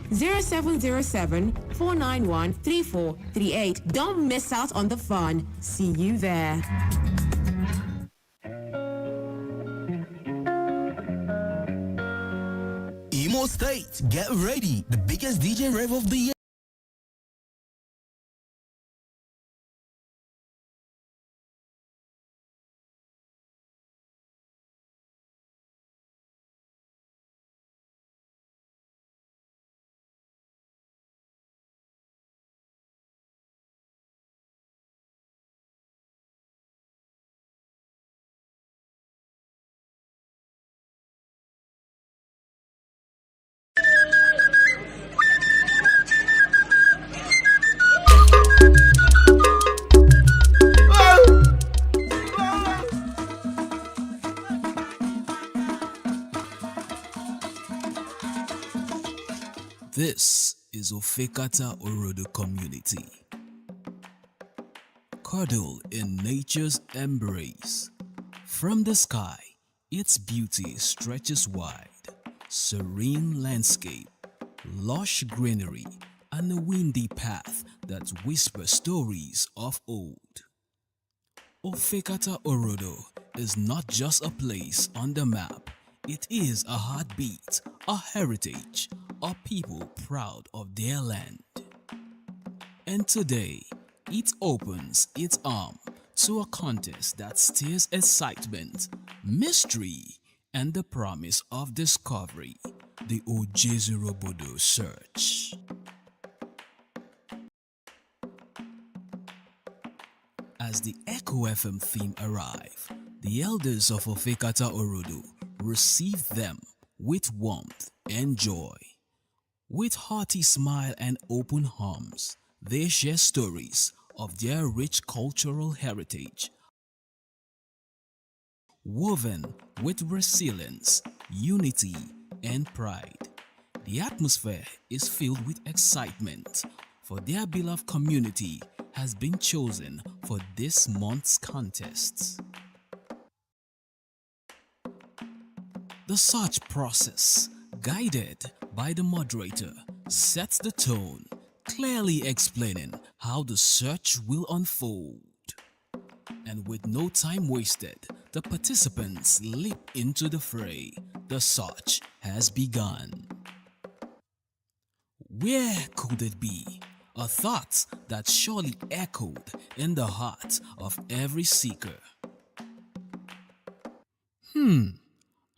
0707-491-3438. Don't miss out on the fun. See you there. Imo State, get ready. The biggest DJ rave of the year. This is Ofekata Orodo community. Cuddle in nature's embrace. From the sky, its beauty stretches wide. Serene landscape, lush greenery, and a windy path that whispers stories of old. Ofekata Orodo is not just a place on the map. It is a heartbeat, a heritage, a people proud of their land. And today, it opens its arm to a contest that stirs excitement, mystery, and the promise of discovery, the Ojezurobodo search. As the Echo FM theme arrive, the elders of Ofekata Orodo receive them with warmth and joy. With hearty smile and open arms, they share stories of their rich cultural heritage, woven with resilience, unity, and pride. The atmosphere is filled with excitement, for their beloved community has been chosen for this month's contests. The search process, guided by the moderator, sets the tone, clearly explaining how the search will unfold. And with no time wasted, the participants leap into the fray. The search has begun. Where could it be? A thought that surely echoed in the heart of every seeker.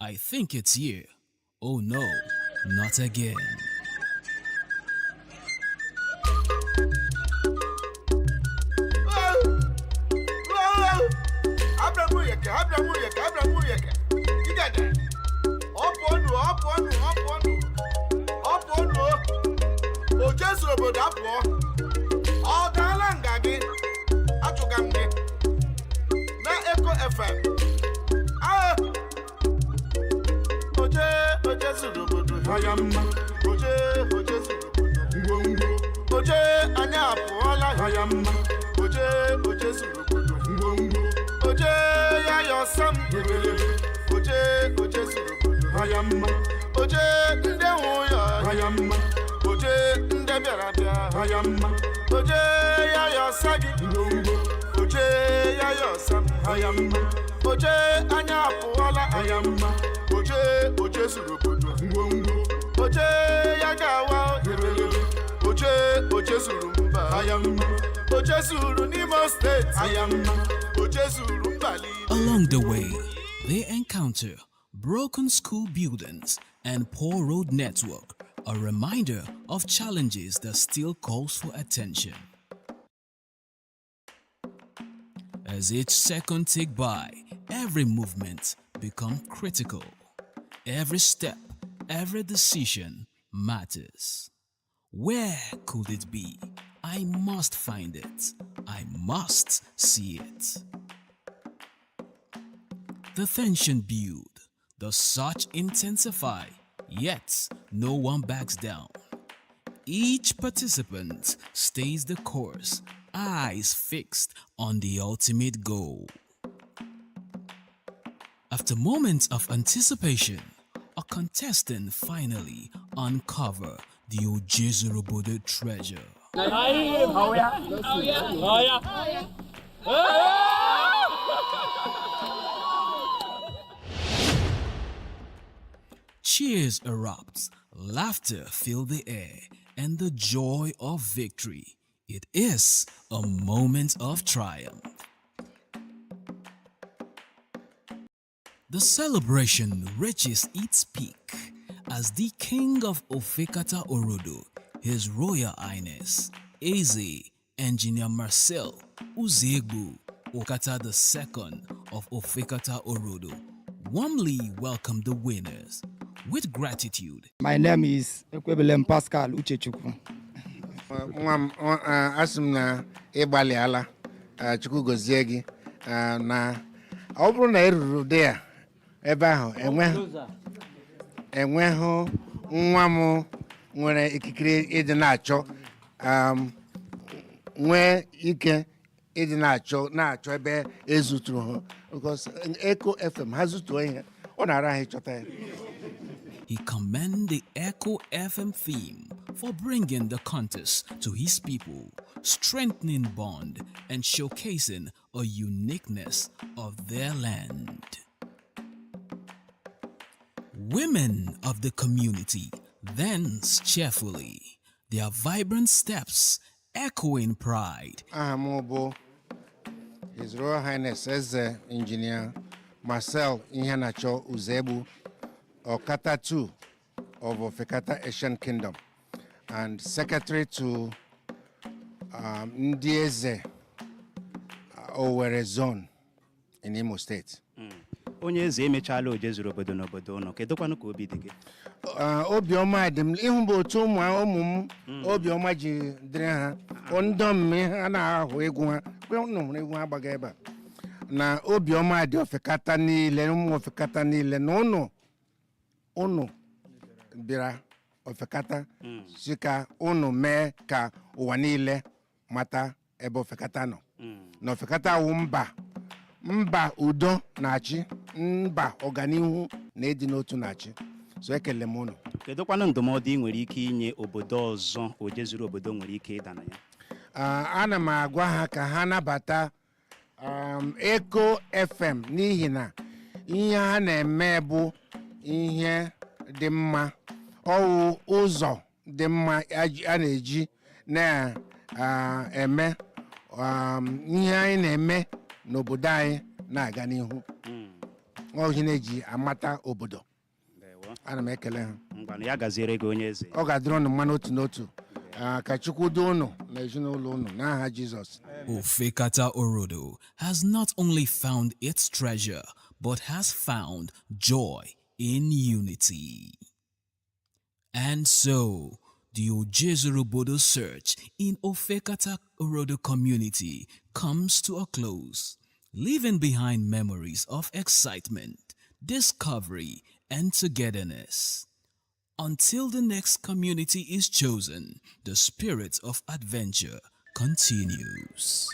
I think it's here. Oh no, not again. Ojesu obodo apụọ. Ọ daala nga gị. Achụga m gị. Na Eko FM. Ojesu obodo. Hayamma. Ojesu obodo. Ngwongwo. Oje anyị apụọla. Hayamma. Ojesu obodo. Ngwongwo. Oje ya yọsam. Ojesu obodo. Hayamma. Oje ndị nwụya. Hayamma. Oje ndị bịara bịa. Hayamma. Oje ya yọsagi. Ngwongwo. Oje ya yọsam. Hayamma. Oje anyị apụọla. Hayamma. Oje suru obodo. Ngwongwo. Oje ya gawa. Oje suru mba. Hayamma. Oje suru n'Imo State. Hayamma. Oje suru mbali. Along the way, they encounter broken school buildings and poor road network, a reminder of challenges that still calls for attention. As each second tick by, every movement becomes critical. Every step, every decision matters. Where could it be? I must find it. I must see it. The tension build, the search intensify, yet no one backs down. Each participant stays the course, eyes fixed on the ultimate goal. After moments of anticipation, a contestant finally uncover the Ojezurobodo treasure. Cheers erupt, laughter fill the air, and the joy of victory. It is a moment of triumph. The celebration reaches its peak as the King of Ofekata Orodo, His Royal Highness, Eze Engineer Marcel Uzegbu Okata II of Ofekata Orodo, warmly welcomed the winners. With gratitude. My name is Ekwebelem Pascal Uchechukwu. Asị na ịgbalị ala Chukwu gozie gị na ọ bụrụ na eruru dị ya ebe ahụ enweghị nwa m nwere ikikere ịdị na-achọ nwee ike ịdị na-achọ ebe ezuturu ha because Eko FM ha zutuo ihe ọ na-ara ha ịchọta ya. He commended the Echo FM theme for bringing the contest to his people, strengthening bond and showcasing a uniqueness of their land. Women of the community dance cheerfully, their vibrant steps echoing pride. Maobu, His Royal Highness Eze Engineer Marcel Ihanacho Uzegbu Okata II of Ofekata Asian Kingdom and Secretary to Ndieze Owere Zone in Imo State. Onye eze emechala Ojezuru obodo n'obodo ụnọ kedụkwanụ ka obi dị gị? Obiọma dị m ịhụ bụ otu ụmụ m obiọma ji dịrị ha ndọ mme ha na-ahụ egwu ha hụrụ egwu ha gbaga ebe a na obiọma dị Ofekata niile ụmụ Ofekata niile na ụnụ bịara Ofekata si ka ụnụ mee ka ụwa niile mata ebe Ofekata nọ na Ofekata wụ mba udo na-achị mba ọganihu na ịdị n'otu na-achị so ekele m ụnụ. Kedụkwanụ ndụmọdụ ị nwere ike inye obodo ọzọ Ojezuru obodo nwere ike ịda na ya? Ana m agwa ha ka ha nabata Eko FM n'ihi na ihe ha na-eme bụ ihe dị mma ọwụ ụzọ dị mma a na-eji na-eme ihe anyị na-eme n'obodo anyị na-aga n'ihu ọhịa na-eji amata obodo. Ana m ekele ha. Ngwanụ ya gaziere gị onye eze. Ọ ga-adịrị ụnụ mma n'otu n'otu ka Chukwu duo ụnụ na ezinụlọ ụnụ n'aha Jizọs. Ofekata Orodo has not only found its treasure but has found joy in unity. And so, the Ojezorobodo search in Ofekata Orodo community comes to a close, leaving behind memories of excitement, discovery, and togetherness. Until the next community is chosen, the spirit of adventure continues.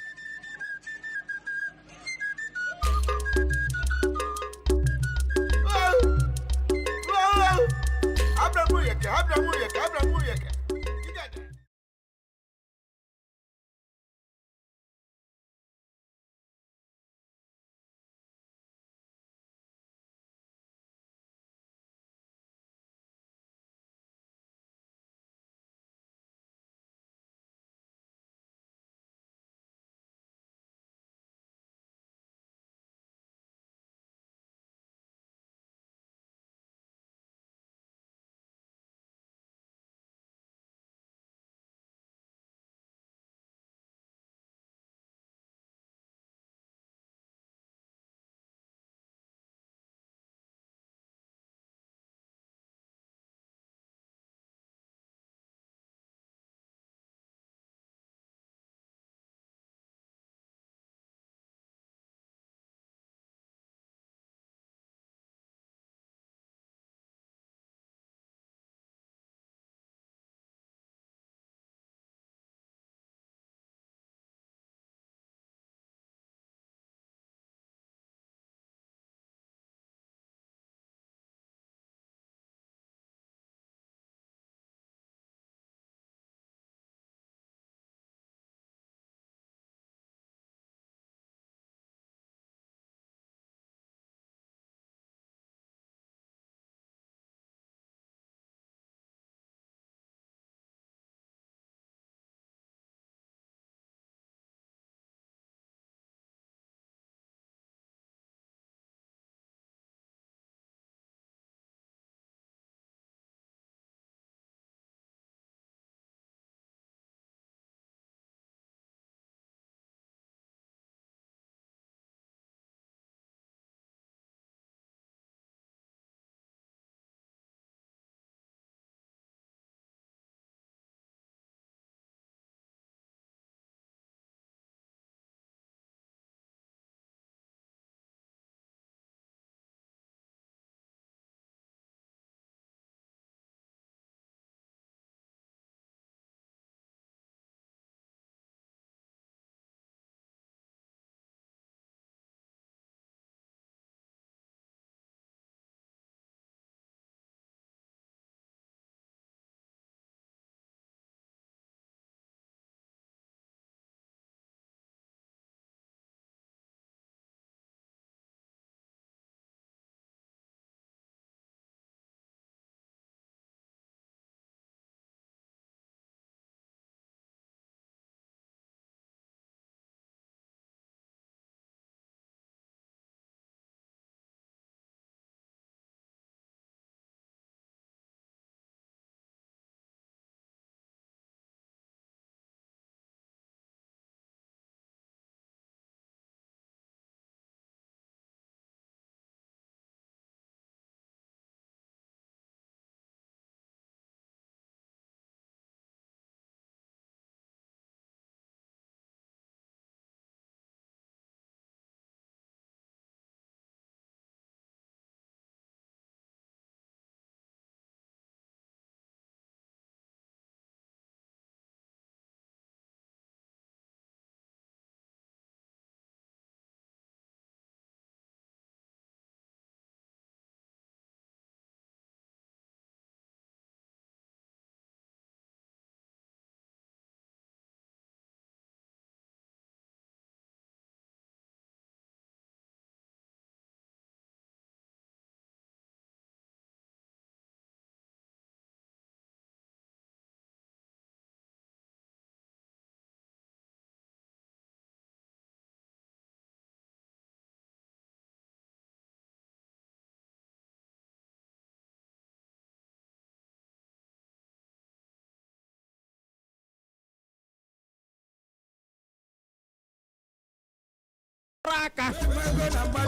aka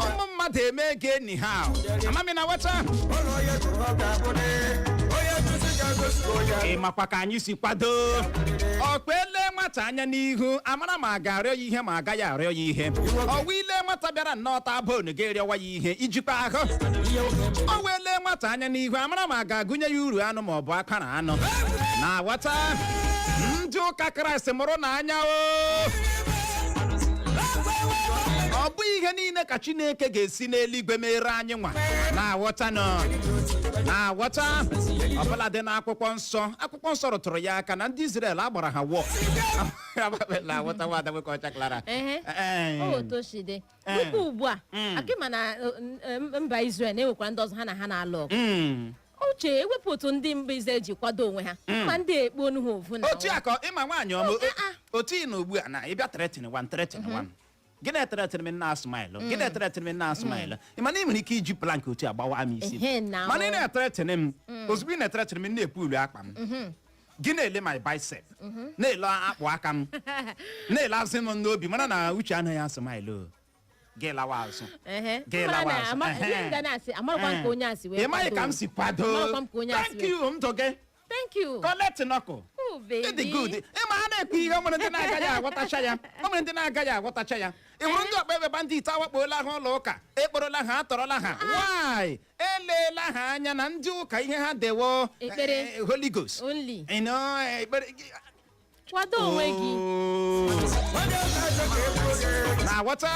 ụmụ mmadụ eme ege anyhow amami na wata ị makwa ka anyị si kwado ọkpele nwata anya n'ihu amara ma a ga-arịọ ya ihe ma agaghị arịọ ya ihe ọwa ile nwata bịara nnọta bonu ga-erịọwa ya ihe ijikwa ahụ ọ wele nwata anya n'ihu amara ma a ga-agụnye ya uru anụ ma ọ bụ aka na anụ na-aghọta ndị ụka Kraịst mụrụ n'anya ọ bụ ihe niile ka Chineke ga-esi n'eluigwe mere anyị nwa na-aghọta ọbụla dị n'akwụkwọ nsọ rụtụrụ ya aka na ndị Izrel agbara ha wọ otoshide tupu ugbu a akịma na mba Izrel na-enwekwa ndị ọzọ ha na ha na-alụ ọgụ uche ewepụ otu ndị mba Izrel ji kwado onwe ha ma ndị ekpo onu ha ovu na otu akọ ịma nwaanyị ọmụ otu ị na ugbu a na ịbịa tretin 1 gị na-eteretere m nna asụmaịlụ ị mana ị nwere ike iji plank otu a gbawa m isi mana ị na-eteretere m ozugbo ị na-eteretere m na-epu ulu akpa m gị na-ele my bicep na-ele akpụ aka m na-ele azụ m n'obi mana na uche anaghị asụmaịlụ gị lawa azụ ị maghị ka m si kwado thank you ndụ gị thank you collect knuckle ịdị good ịma ha na-ekwu ihe o nwere ndị na-agaghị aghọtacha ya ị hụrụ ndị ọkpa ebe bandit awakpola ha ụlọ ụka ekporola ha atọrọla ha why eleela ha anya na ndị ụka ihe ha dewo Holy Ghost kwado onwe gị na-aghọta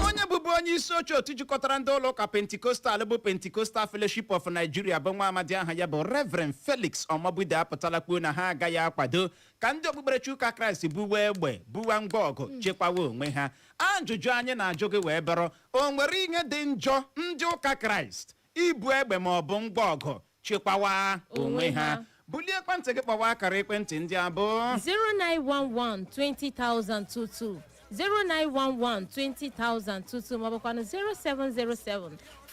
onye bụbu onye isi oche otu jikọtara ndị ụlọ ụka Pentecostal bụ Pentecostal Fellowship of Nigeria bụ nwa amadi aha ya bụ Reverend Felix Omobude apụtala kwuo na ha agaghị akwado ka ndị okpukperechi ụka Kraịst buwe egbe buwa ngwa ọgụ chekwawa onwe ha ajụjụ anyị na-ajụ gị wee bụrụ o nwere ihe dị njọ ndị ụka Kraịst ibu egbe ma ọ bụ ngwa ọgụ chekwawa onwe ha bulie ekwentị gị kpọwa akara ekwentị ndị a bụ 0911-20,022 0911-20,022 maọbụkwanụ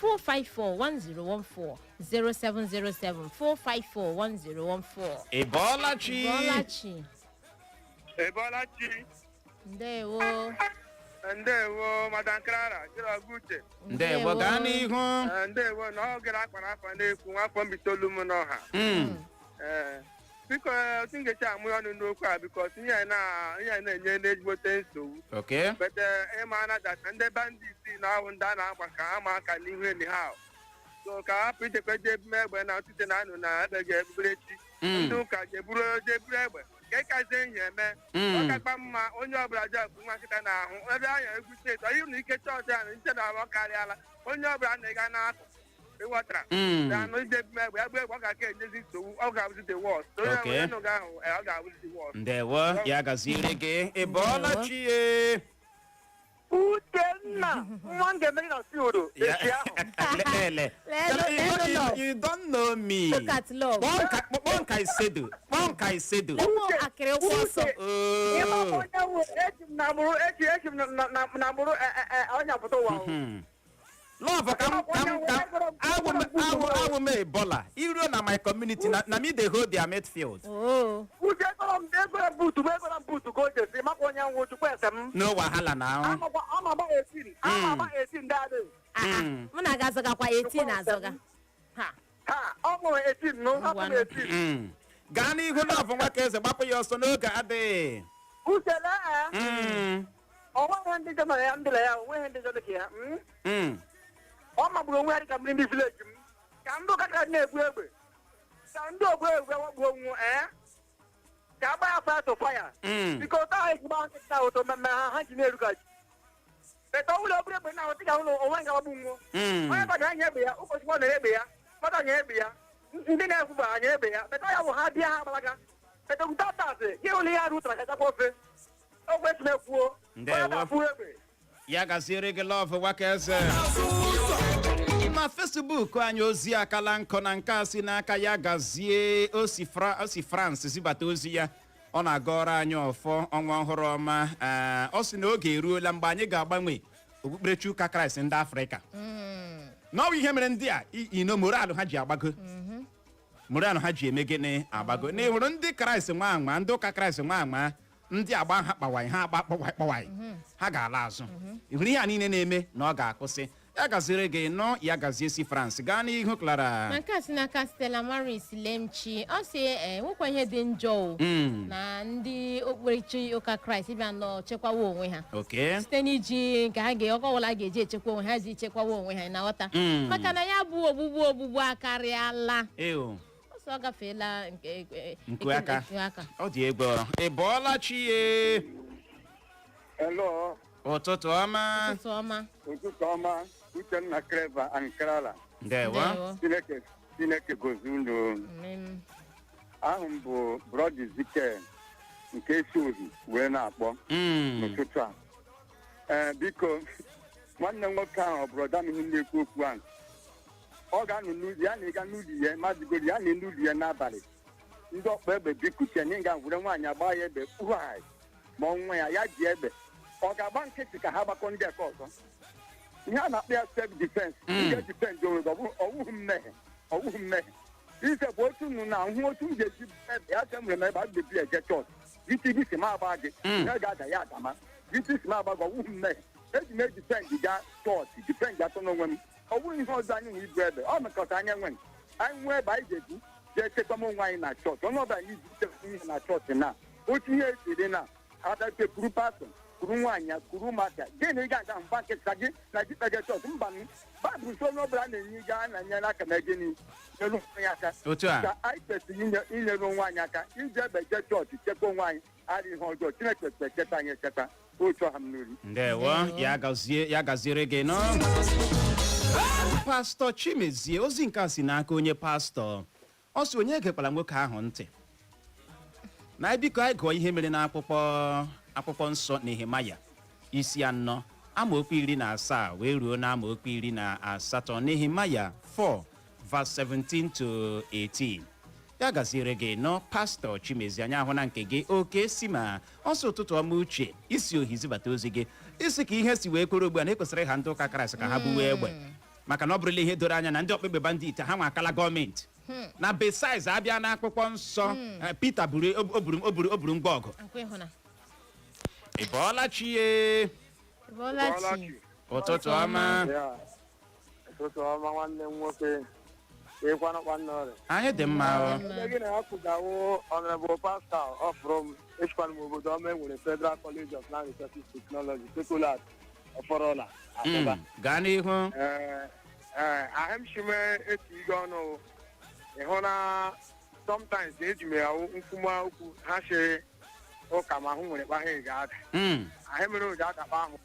0707-454-1014 0707-454-1014 ị bọọla chi ndewo Madam Clara Uche ndewo gaa n'ihu ndewo na ọ gara akpara afa na-ekwu nwafọ mbitolu m n'ọha biko otu m ga-eche amụ ọnụ n'okwu a bikos ihe a na-enye n'ezigbote nsogbu bete ịma na data ndị banditi na-ahụ ndị a na-agba ka ama aka n'ihu enyi ha so ka hapụ ichekwaje ebume egbe na ọtụtụ na anụ na ebe ga-ebubrechi ndị ụka jeburu egbe ka ịkazie ihe eme ọ kakpa mma onye ọbụla ji abụ nwa nkịta na-ahụ ebe anya egwu steeti ọ na ike chọọchị ahụ nche na ọ karịala onye ọbụla na-ega n'akụ ịghọtara anụ ije ebume egbe egbe ọ ga-aka enyezi nsogbu ọ ga-abụzi the worst onye nụga ahụ ọ ga-abụzi the worst ndewo ya gaziere gị ị bọọla chi Uchenna nwa m ga-emeri na fiudu echi ahụ you don't know me kpọọ nka isedo echi m na agbụrụ onye apụta ụwa love awụ m ebola iruo na my community na me dey hold their midfield uche egoro buutu ka o jesi maka onye nwụ chukwu ese m no wahala na ahụ ama agba 18 ndị adịghị mụ na ga-azọgakwa 18 azọga ọ mụrụ 18 no hapụ 18 gaa n'ihu love nwa ka eze gbapụ ya ọsọ n'oge adịghị uche onweghị ndị jọ ya ndịla ya onweghị ndị jọ dịka ya ọ magburu onwe ya dịka mmiri ndị vileji m ka ndị ụka ka na-egbu egbe ka ndị ogbu egbe wakpuo onwu ka agba ya fire to fire biko ụtọ ahụ ejigba nkịta ụtọ mmemme ha ji na-erugaji beta ụlọ obere egbe na ahụtị ka ụlọ onwe nga gbagbu nwo onye bada anya egbe ya ụkọchukwu na egbe ya mmadụ anya egbe ya ndị na-ekwu bụ anya egbe ya beta ya bụ ha bịa ha gbalaga beta ụta tasị gị ụlọ ya rụtara kachakwa ofe ogbe ekwuo ya gaziere gị love nwaka eze na Facebook anyị ozi akala nkọ na nke a si n'aka ya gazie osi France zibata ozi ya ọ na-aga ọrụ anyị ọfọ ọnwa ọhụrụ ọma ọ sị na oge eruola mgbe anyị ga-agbanwe okpukperechi ụka Kraịst ndị Afrịka n'ọbụ ihe mere ndị a moralụ ha ji agbago moralụ ha ji eme gịnị agbago na ịhụrụ ndị Kraịst nwa anwa ndị ụka Kraịst nwa anwa ndị agba ha kpawanyị ha agba kpawanyị ha ga-ala azụ ịhụrụ ihe a niile na-eme na ọ ga-akwụsị ya gaziri gị nọ ya gazie si France gaa n'ihu Clara. na nke a si n'aka Stella Maris Lemchi ọ sị nwekwa ihe dị njọ na ndị okpukperechi ụka Kraist bịa nọ chekwawa onwe ha site n'iji nke ha ọkọwala ga-eji echekwa onwe ha ji chekwawa onwe ha na ghọta maka na ya bụ ogbugbu akarịala ọsọ ọ gafeela nke aka ọ dị egwu ị bọọla chi ye Hello. ụtụtụ ọma Ụtụtụ ọma Uchenna Kreva Ankrala. Ndewo. Chineke gozi unu. Ahụ m bụ Brọdi Zike nke esi ohi wee na-akpọ n'ụtụtụ a. Biko nwanne nwoke ahụ brọda m ihe na-ekwu okwu ahụ ọ ga-anọ n'ụlọ ya na ịga n'ụlọ ya mazigoro ya na n'ụlọ ya n'abalị ndị ọkpa egbe bikuche na ịga were nwaanyị agba ya egbe kpụgharị ma ọnwa ya ji egbe ọ ga-agba nkịtị ka ha gbakọ ndị eke ọzọ ihe a na-akpọ ya self defense nke difense onwe ọwụghị mmehie ise bụ otu nụ na nhụ otu m ga-eji ebe ya se nwere m ebe a ga-ebi eje chọọchị bisi si m agba gị na ga-ada ya adama bisi si m agba gị ọwụghị mmehie eji m edifendị gaa chọọchị difendị atọ n'onwe m ọ bụghị ihe ọzọ anyị nwe ibu ebe ọ mekọta anya nwe anyị nwee ebe anyị ga-ebu jee chekwa m onwe anyị na chọọchị onye ọbụla anyị ji chekwa ihe na chọọchị na otu ihe esiri na adape kwuru pastọ kwuru nwaanyị kwuru ụmụaka gịnị ga-aga mba nkịta gị na ji kpege chọọchị mba m baịbụl so onye ọbụla na-enye gaa na nyere aka na gịnị nyere onwe ya aka ka anyị kwesịrị inyere onwe anyị aka iji egbe jee chọọchị chekwa onwe anyị adịghị ihe ọjọọ Chineke kwesịrị echeta anyị echeta otu ọha m n'ori ndewo ya gaziere gị nọ Pastọ Chimezie ozi nke a si n'aka onye pastọ ọ sị onye gekwara nwoke ahụ ntị na biko anyị gụọ ihe mere n'akwụkwọ nsọ Nehemaya isi 4 amaokwu 17 wee ruo na amaokwu 18 Nehemaya 4 verse 17 to 18 ya gaziere gị nọ Pastọ Chimezie anyị ahụ na nke gị oke si ma ọsọ ụtụtụ ọma uche isi ohi zibata ozi gị isi ka ihe si wee kwere ugbu a na ekwesịrị ha ndị ụka Kraịst ka ha buwe egbe maka na ọ bụrụla ihe doro anya na ndị ọkpekpe bandit ha nwa akala gọọmenti na besides abịa n'akwụkwọ nsọ Peter oburu ngwa ọgụ ị bọọla chi ye ụtụtụ ọma nwanne m nwoke anyị dị mma gị na ya kwugawo Honorable Pascal from echekwana m obodo ọma enwere Federal College of Land Resources Technology Secular Ọfọrọla gaa n'ihu ahemshime etu ige ọnụ ịhụ na sometimes eji m ya nkwuma okwu ha chere ụka ma ahụ nwere kpahe ga-ada ahemere oji akakpa ahụ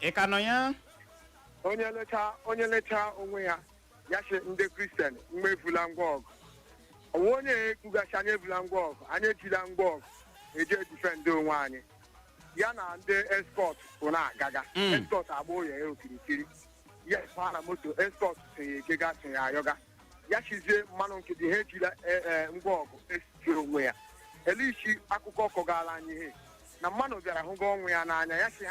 ị ka nọ ya onye lecha onwe ya ya che ndị Kristian mgbe evula ngwa ọgụ onwe onye ekwugachi anya evula ngwa ọgụ anyị ejila ngwa ọgụ eje difendị onwe anyị ya na ndị eskọt bụ na-agaga eskọt agba ụyọ ya okirikiri ya paa na moto eskọt sonye egega sonye ayọga ya chizie mmanụ nkịtị ha ejila ngwa ọgụ esiri onwe ya elichi akụkọ kọgala anyị ihe na mmanụ bịara hụga ọnwụ ya n'anya ya si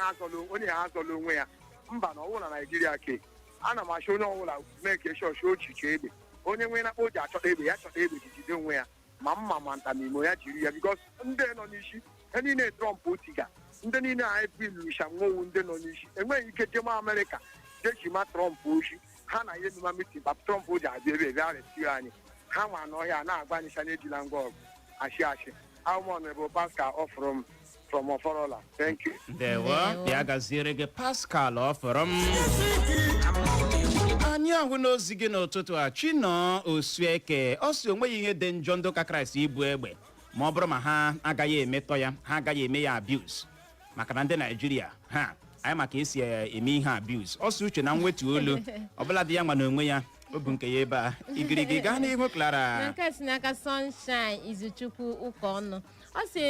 onye ha azọla onwe ya mba na ọwụ na Naijiria ke ana m achọ onye ọbụla mee ka eshọshi ochiche egbe onye nwee na-akpọ o ji achọta egbe ya chọta egbe ji jide onwe ya ma mma ma ntamimo ya jiri ya bikos ndị nọ n'isi ha niile Trump otiga ndị niile anyị bilusha nwowu ndị nọ n'isi enweghị ike jema Amerịka jechima Trump ochi ha na ihe emume mitin ba Trump ji abịa ebe bịa resio anyị ha nwa n'ọhịa na-agba anyịcha na-ejila ngwa ọgụ achị ahụmọnụ bụ Pascal from Ọfọrọla. Thank you. Ndewo ya gaziere gị Pascal ọfọrọ m anyị ahụ n'ozi gị n'ụtụtụ a Chinọ Osueke ọ sị onweghị ihe dị njọ ndị ụka Kraịst ibu egbe ma ọ bụrụ ma ha agaghị emetọ ya ha agaghị eme ya abuse maka na ndị Naijiria anyị maka esi eme ihe abuse ọ sị uche na mwetu olu ọbụla dị ya nwa n'onwe ya o bụ nke ya ebe a igirigi gaa n'ihu Clara na nke si n'aka Sunshine Izuchukwu ụka ọnụ ọ sị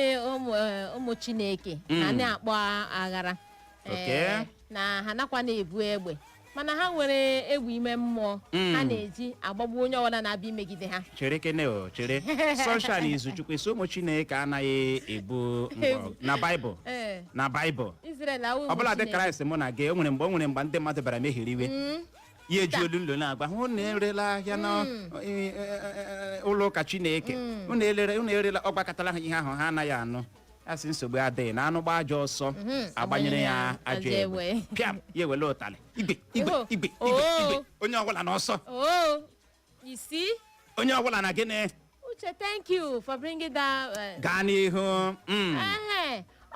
ụmụ Chineke na na-akpọ aghara na ha nakwa na-ebu egbe mana ha nwere egwu ime mmụọ ha na-eji agbagbu onye ọbụla na-abịa imegide ha chere Sunshine Izuchukwu esi ụmụ Chineke anaghị ebu na Baịbụl Israel ọbụla dị Kraịst mụ na gị o nwere mgbe ndị mmadụ bịara mehiri iwe ya eji olu nlo na-agba hụ na erela ahịa na ụlọ ụka Chineke unu erela ọgbakọtara ha ihe ahụ ha anaghị anụ asị nsogbu adịghị na anụ gba ajọ ọsọ agbanyere ya ajọ egbe pịam ya ewele ụtalị igbe onye ọbụla n'ọsọ onye ọbụla na gịnị Uche, thank you for bringing that. Gaa n'ihu.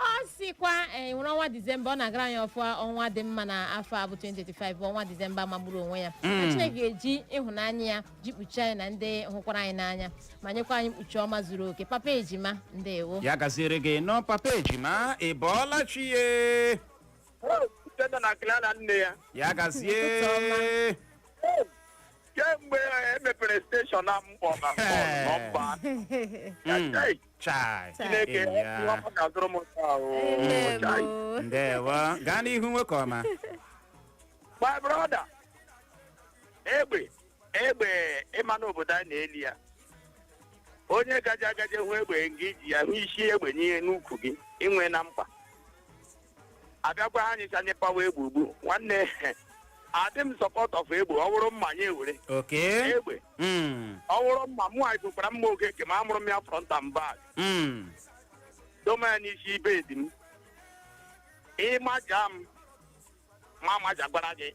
Ọ sịkwa nwere ọnwa Disemba ọ na-agara anyị ọnwa dị mma na afọ a bụ 2025 bụ ọnwa Disemba magburu onwe ya. Chineke ga-eji ịhụnanya ya jikpuchi anyị na ndị hụkwara anyị n'anya ma nyekwa anyị mkpuchi ọma zuru oke. Papa Ejima, ndewo. Ya gaziere gị nọ Papa Ejima, ị bọọla chi ye. Ya gazie. Kemgbe emepere steshọn na mkpọ na nọmba Chineke ga-azụrụ m ndewo gaa n'ihu nwoke ọma. My brother, egbe ịma n'obodo anyị na-eli ya onye gaje hụ egbe nga iji ya hụ isi egbe n'ihe n'ukwu gị inwe na mkpa abịakwa anyị chanye pawa egbe ugbu nwanne adị m support of egbe ọ bụrụ mma nye ewere egbe ọ bụrụ mma mụ anyị tụkwara mma okeke ma amụrụ m ya front and back doma ya n'isi ibe di m ịmaja m ma amaja gbara gị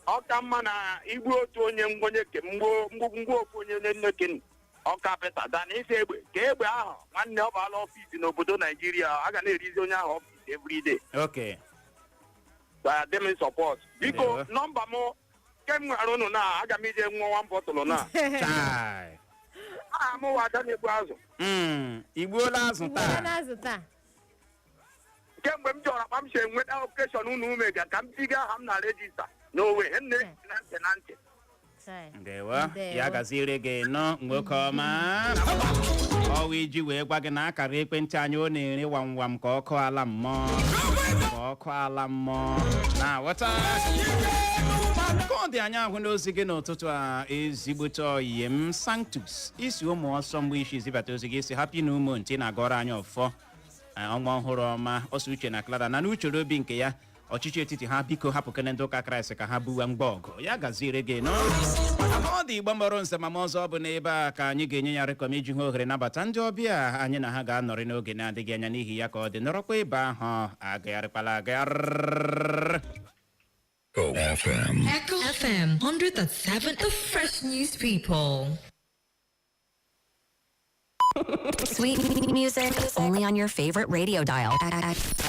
ọ ka mma na igbu otu onye ngwonye ke mgbu ofu onye nneke ọka peta dana isi egbe ka egbe ahụ nwanne ọ baala ọfisi n'obodo Naijiria a ga na-erizi onye ahụ ọfisi everyday dem support biko nọmba m kem ghara ụnụ na aga m ije nwa bọtụlụ na aha m wada na-egbu azụ igbuola azụ taa kemgbe m jọrọ akpa m si enweta okeshọn unu umega ka m tiga aha m na rejista n'owe nne na ntị na ntị ndewo ya gaziere gị nọ nwoke ọma ọwa iji wee gwa gị na akara ekwentị anyị ọ na-ere wamwam ka ọkụ ala mmụọ na ghọta ka ọ dị anya ahụ n'ozi gị n'ụtụtụ a ezigbote oyiye m Sanctus isi ụmụ ọsọ mgbe isi zibata ozi gị si happy new month na-agọrọ anyị ọfọ ọnwa ọhụrụ ọma ọsọ uche na Clara na n'uchere obi nke ya ọchịchị etiti ha biko hapụkene ndị ụka Kraịst ka ha buwe mgba ọgụ ya gaziere gị nọ ọ dị Igbo mgbọrọ nze ma ọzọ ọ bụ n'ebe a ka anyị ga-enye ya rekọm iji hụ ohere nabata ndị ọbịa anyị na ha ga-anọrị n'oge na-adịghị anya n'ihi ya ka ọ dị nọrọkwa ebe ahụ agagharịkwala agagharị. Echo FM 100.7, the fresh news people. Sweet music only on your favorite radio dial.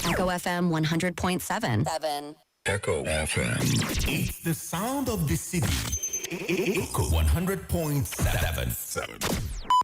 Echo FM 100.7. Echo FM. It's the sound of the city. Echo 100.7.